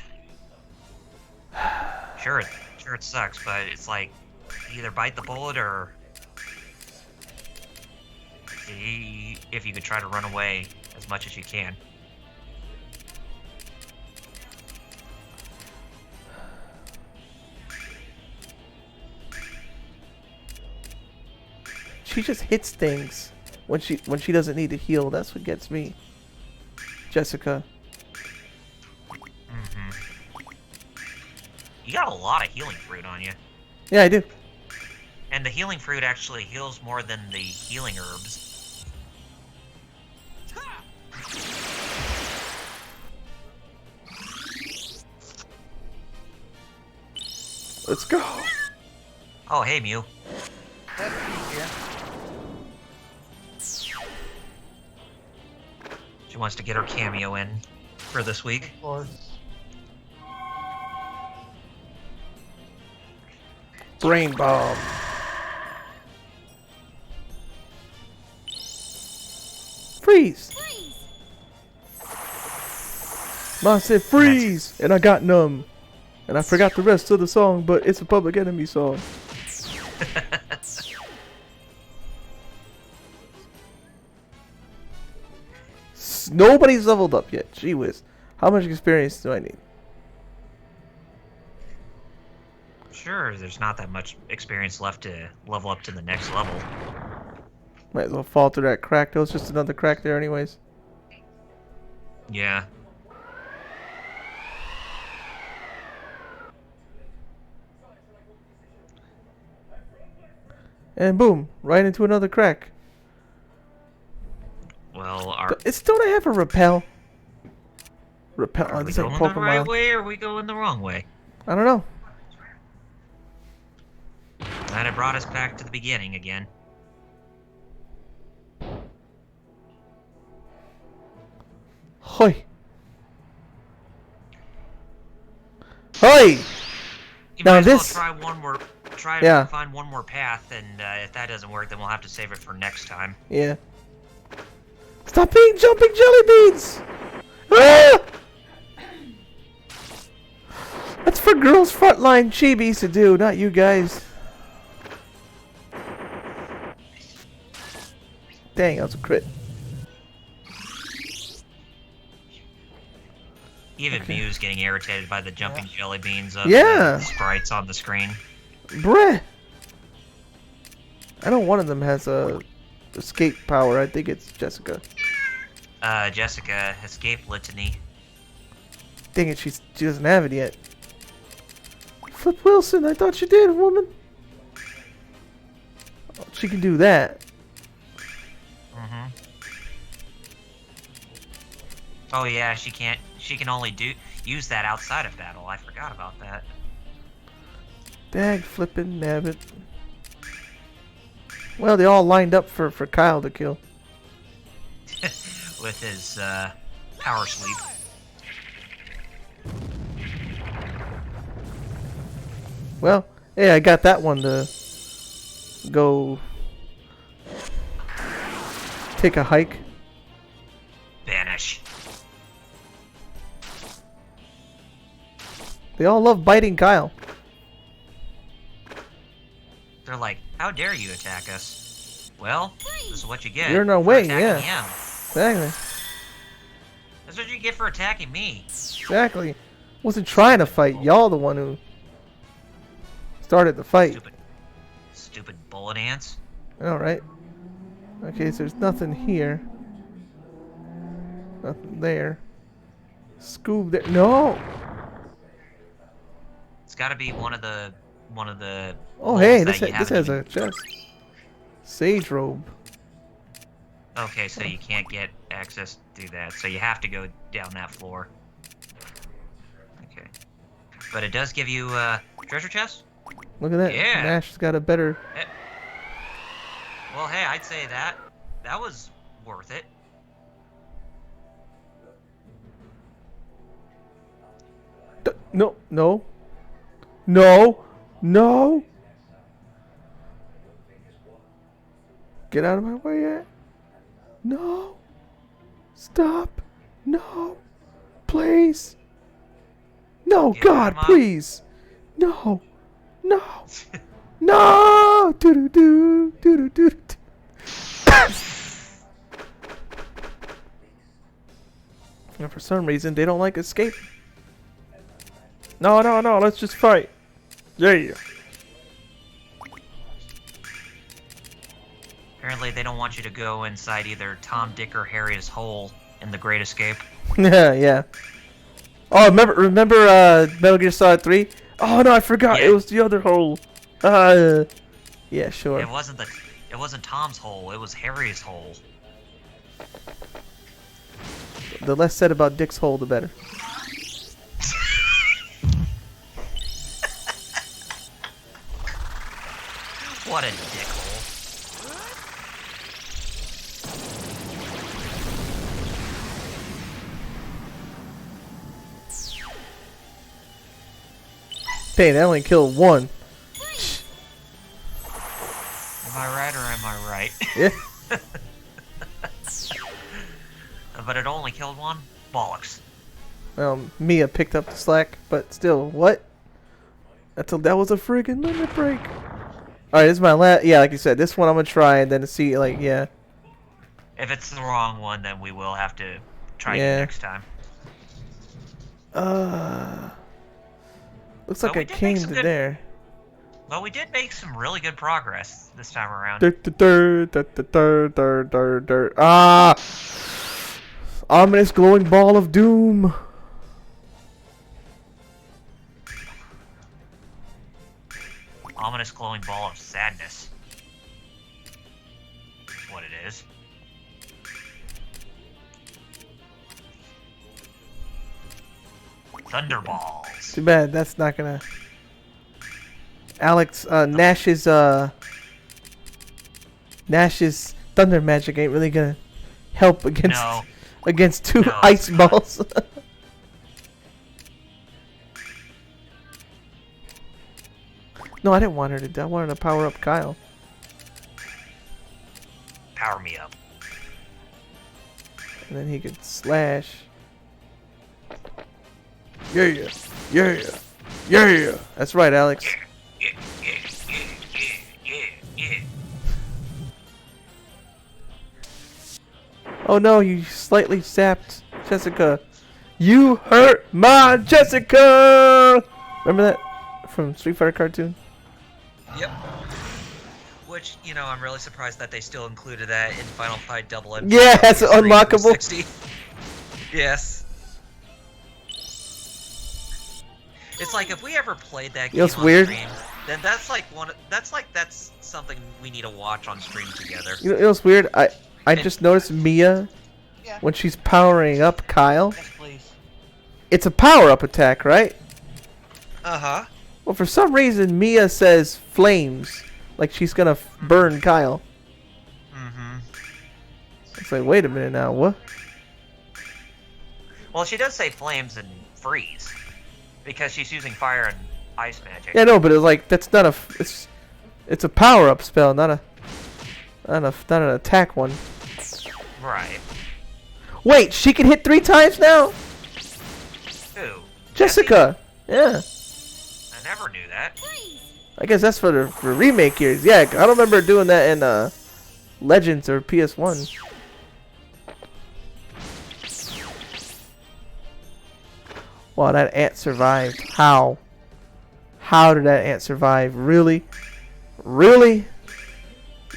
Sure it sucks, but it's like either bite the bullet or see if you could try to run away as much as you can. She just hits things when she doesn't need to heal. That's what gets me. Jessica. You got a lot of healing fruit on you. Yeah, I do. And the healing fruit actually heals more than the healing herbs. Let's go. Oh, hey, Mew. That's easier. She wants to get her cameo in for this week. Of course. Brain bomb. Freeze. Mom said freeze, and I got numb. And I forgot the rest of the song, but it's a Public Enemy song. Nobody's leveled up yet. Gee whiz. How much experience do I need? Sure, there's not that much experience left to level up to the next level. Might as well fall through that crack. There was just another crack there anyways. Yeah. And boom, right into another crack. Well, Don't I have a repel? Repel. are we This is going like the Pokemon. right way or are we going the wrong way? I don't know. And it brought us back to the beginning again. Hoi. Hoi. You Now might as this- well try one more. Try Yeah. to find one more path, and if that doesn't work, then we'll have to save it for next time. Yeah. Stop being jumping jelly beans! Ah! That's for girls frontline chibis to do, not you guys. Dang, that was a crit. Even Mew's getting irritated by the jumping jelly beans of Yeah. the sprites on the screen. Bruh. I know one of them has a escape power. I think it's Jessica. Jessica, escape litany. Dang it, she doesn't have it yet. Flip Wilson, I thought you did, woman. Oh, she can do that. Mm-hmm. Oh yeah, she can't. She can only use that outside of battle. I forgot about that. Dag flippin' nabbit. Well, they all lined up for Kyle to kill. With his power sweep. Well, hey, I got that one to go take a hike. Vanish. They all love biting Kyle. They're like, how dare you attack us? Well, this is what you get. You're in our for way, attacking yeah. him. Exactly. That's what you get for attacking me. Exactly. Wasn't trying to fight. Y'all the one who started the fight. Stupid bullet ants. Alright. Okay, so there's nothing here. Nothing there. Scoob there. No! It's got to be one of the. Oh, hey, holes this, that you this haven't has a chest. Sage robe. Okay, so you can't get access to that, so you have to go down that floor. Okay. But it does give you treasure chest? Look at that. Yeah. Nash's got a better. Well, hey, I'd say that was worth it. No, no. No! No! Get out of my way, yet. No! Stop! No! Please! No, Get out God, of my- please! No! No! No! Doo doo doo doo doo doo. And for some reason, they don't like escape. No, no, no, let's just fight. Yeah. Apparently, they don't want you to go inside either Tom, Dick, or Harry's hole in The Great Escape. Yeah, yeah. Oh, remember Metal Gear Solid 3? Oh no, I forgot. Yeah. It was the other hole. Yeah, sure. It wasn't Tom's hole. It was Harry's hole. The less said about Dick's hole, the better. What a dickhole. Dang, that only killed one. Am I right or am I right? Yeah. But it only killed one? Bollocks. Mia picked up the slack, but still, what? That was a friggin' limit break. Alright, this is my last. Yeah, like you said, this one I'm gonna try and then see, like, yeah. If it's the wrong one, then we will have to try Yeah. it next time. Looks like But we I did came make some to good- there. Well, we did make some really good progress this time around. Ah! Ominous glowing ball of doom. Ominous glowing ball of sadness. That's what it is. Thunderballs. Too bad that's not gonna. Nash's thunder magic ain't really gonna help against No. against two No, ice it's not. balls. No, I didn't want her to. I wanted to power up Kyle. Power me up. And then he could slash. Yeah, yeah, yeah. That's right, Alex. Yeah. Oh no, you slightly sapped Jessica. You hurt my Jessica! Remember that from Street Fighter cartoon? Yep. Which, you know, I'm really surprised that they still included that in Final Fight Double Edge. Yeah, it's unlockable. 60. Yes. It's like if we ever played that game You know what's on weird? stream, then that's something we need to watch on stream together. You know what's weird? I just noticed Mia, Yeah. when she's powering up Kyle, Yes, please. it's a power-up attack, right? Uh-huh. Well, for some reason, Mia says flames, like she's gonna burn Kyle. Mm-hmm. It's like, wait a minute now, what? Well, she does say flames and freeze, because she's using fire and ice magic. Yeah, no, but it's like that's not it's a power-up spell, not an attack one. Right. Wait, she can hit 3 times now? Who? Jessica. Yeah. I never knew that. I guess that's for remake years. Yeah, I don't remember doing that in Legends or PS1. Wow, that ant survived. How? How did that ant survive? Really? Really?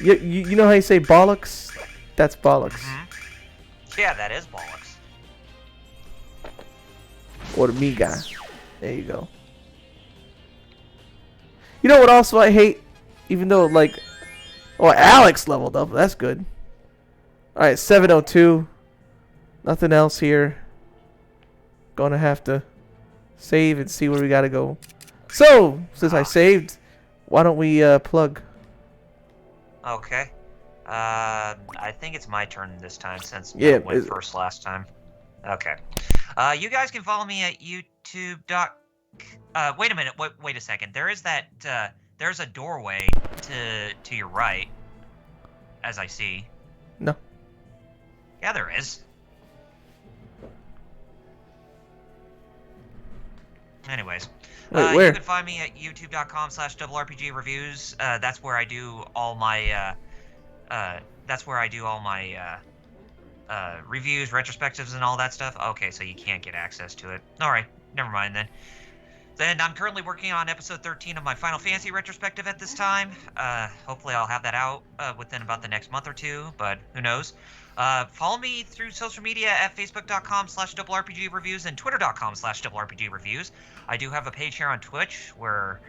You know how you say bollocks? That's bollocks. Mm-hmm. Yeah, that is bollocks. Or me guy. There you go. You know what also I hate? Even though, like... Oh, Alex leveled up. That's good. Alright, 702. Nothing else here. Gonna have to save and see where we gotta go. So, since I saved, why don't we plug? Okay. I think it's my turn this time since Yeah, I went first last time. Okay. You guys can follow me at YouTube. Wait a minute. Wait a second. There is that. There's a doorway to your right, as I see. No. Yeah, there is. Anyways, Wait, where? you can find me at youtube.com/RPGreviews. That's where I do all my. Reviews, retrospectives, and all that stuff. Okay, so you can't get access to it. All right, never mind then. Then I'm currently working on episode 13 of my Final Fantasy retrospective at this time. Hopefully I'll have that out within about the next month or two, but who knows. Follow me through social media at facebook.com/RPGreviews and twitter.com/RPGreviews. I do have a page here on Twitch where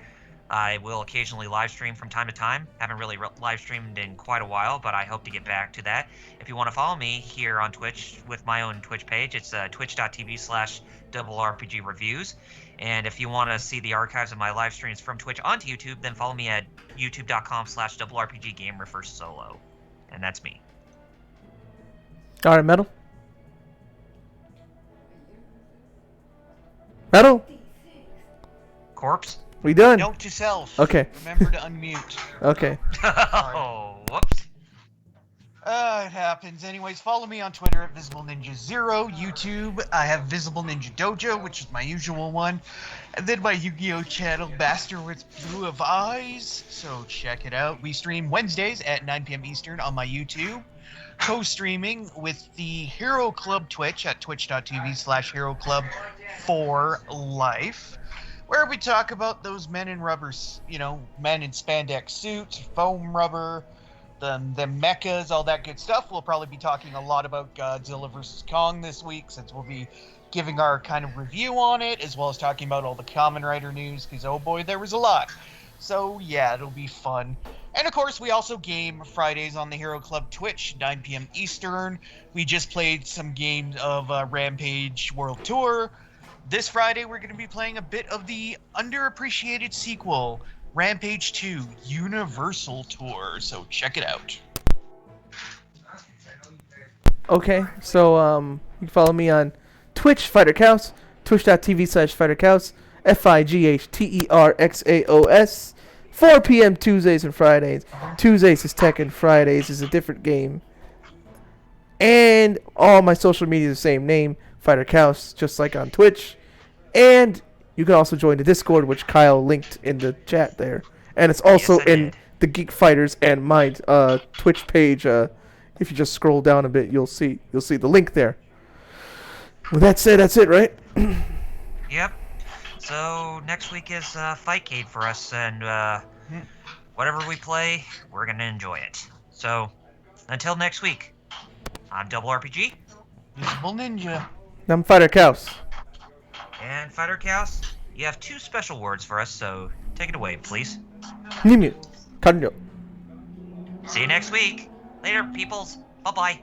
I will occasionally live stream from time to time. Haven't really live streamed in quite a while, but I hope to get back to that. If you want to follow me here on Twitch with my own Twitch page, it's twitch.tv/RPGreviews. And if you want to see the archives of my live streams from Twitch onto YouTube, then follow me at youtube.com/RPGGamer1solo. And that's me. Alright, Metal. Metal? Corpse? We done? Note to self. Okay. Remember to unmute. Okay. Oh, whoops. It happens. Anyways, follow me on Twitter at VisibleNinja0. YouTube, I have Visible Ninja Dojo, which is my usual one. And then my Yu-Gi-Oh! Channel, Master with Blue of Eyes. So check it out. We stream Wednesdays at 9 p.m. Eastern on my YouTube. Co-streaming with the Hero Club Twitch at twitch.tv/HeroClub4Life. Where we talk about those men in rubbers, men in spandex suits, foam rubber, the mechas, all that good stuff. We'll probably be talking a lot about Godzilla vs. Kong this week, since we'll be giving our kind of review on it, as well as talking about all the Kamen Rider news, because oh boy, there was a lot. So yeah, it'll be fun. And of course, we also game Fridays on the Hero Club Twitch, 9 p.m. Eastern. We just played some games of Rampage World Tour. This Friday, we're going to be playing a bit of the underappreciated sequel, Rampage 2 Universal Tour. So check it out. Okay, so you can follow me on Twitch, FighterCows, twitch.tv/FighterCows, FIGHTERXAOS, 4 p.m. Tuesdays and Fridays. Tuesdays is Tekken, Fridays is a different game. And all my social media is the same name, FighterCows, just like on Twitch. And you can also join the Discord, which Kyle linked in the chat there. And it's also Yes, I in did. the Geek Fighters and my Twitch page. If you just scroll down a bit, you'll see the link there. Well, that's it, right? Yep. So next week is Fightcade for us, and whatever we play, we're gonna enjoy it. So until next week, I'm Double RPG, Visible Ninja. I'm Fighter Cows. and Fighter Chaos. You have 2 special words for us, so take it away, please. Nimu. Kanyo. See you next week. Later, peoples. Bye bye.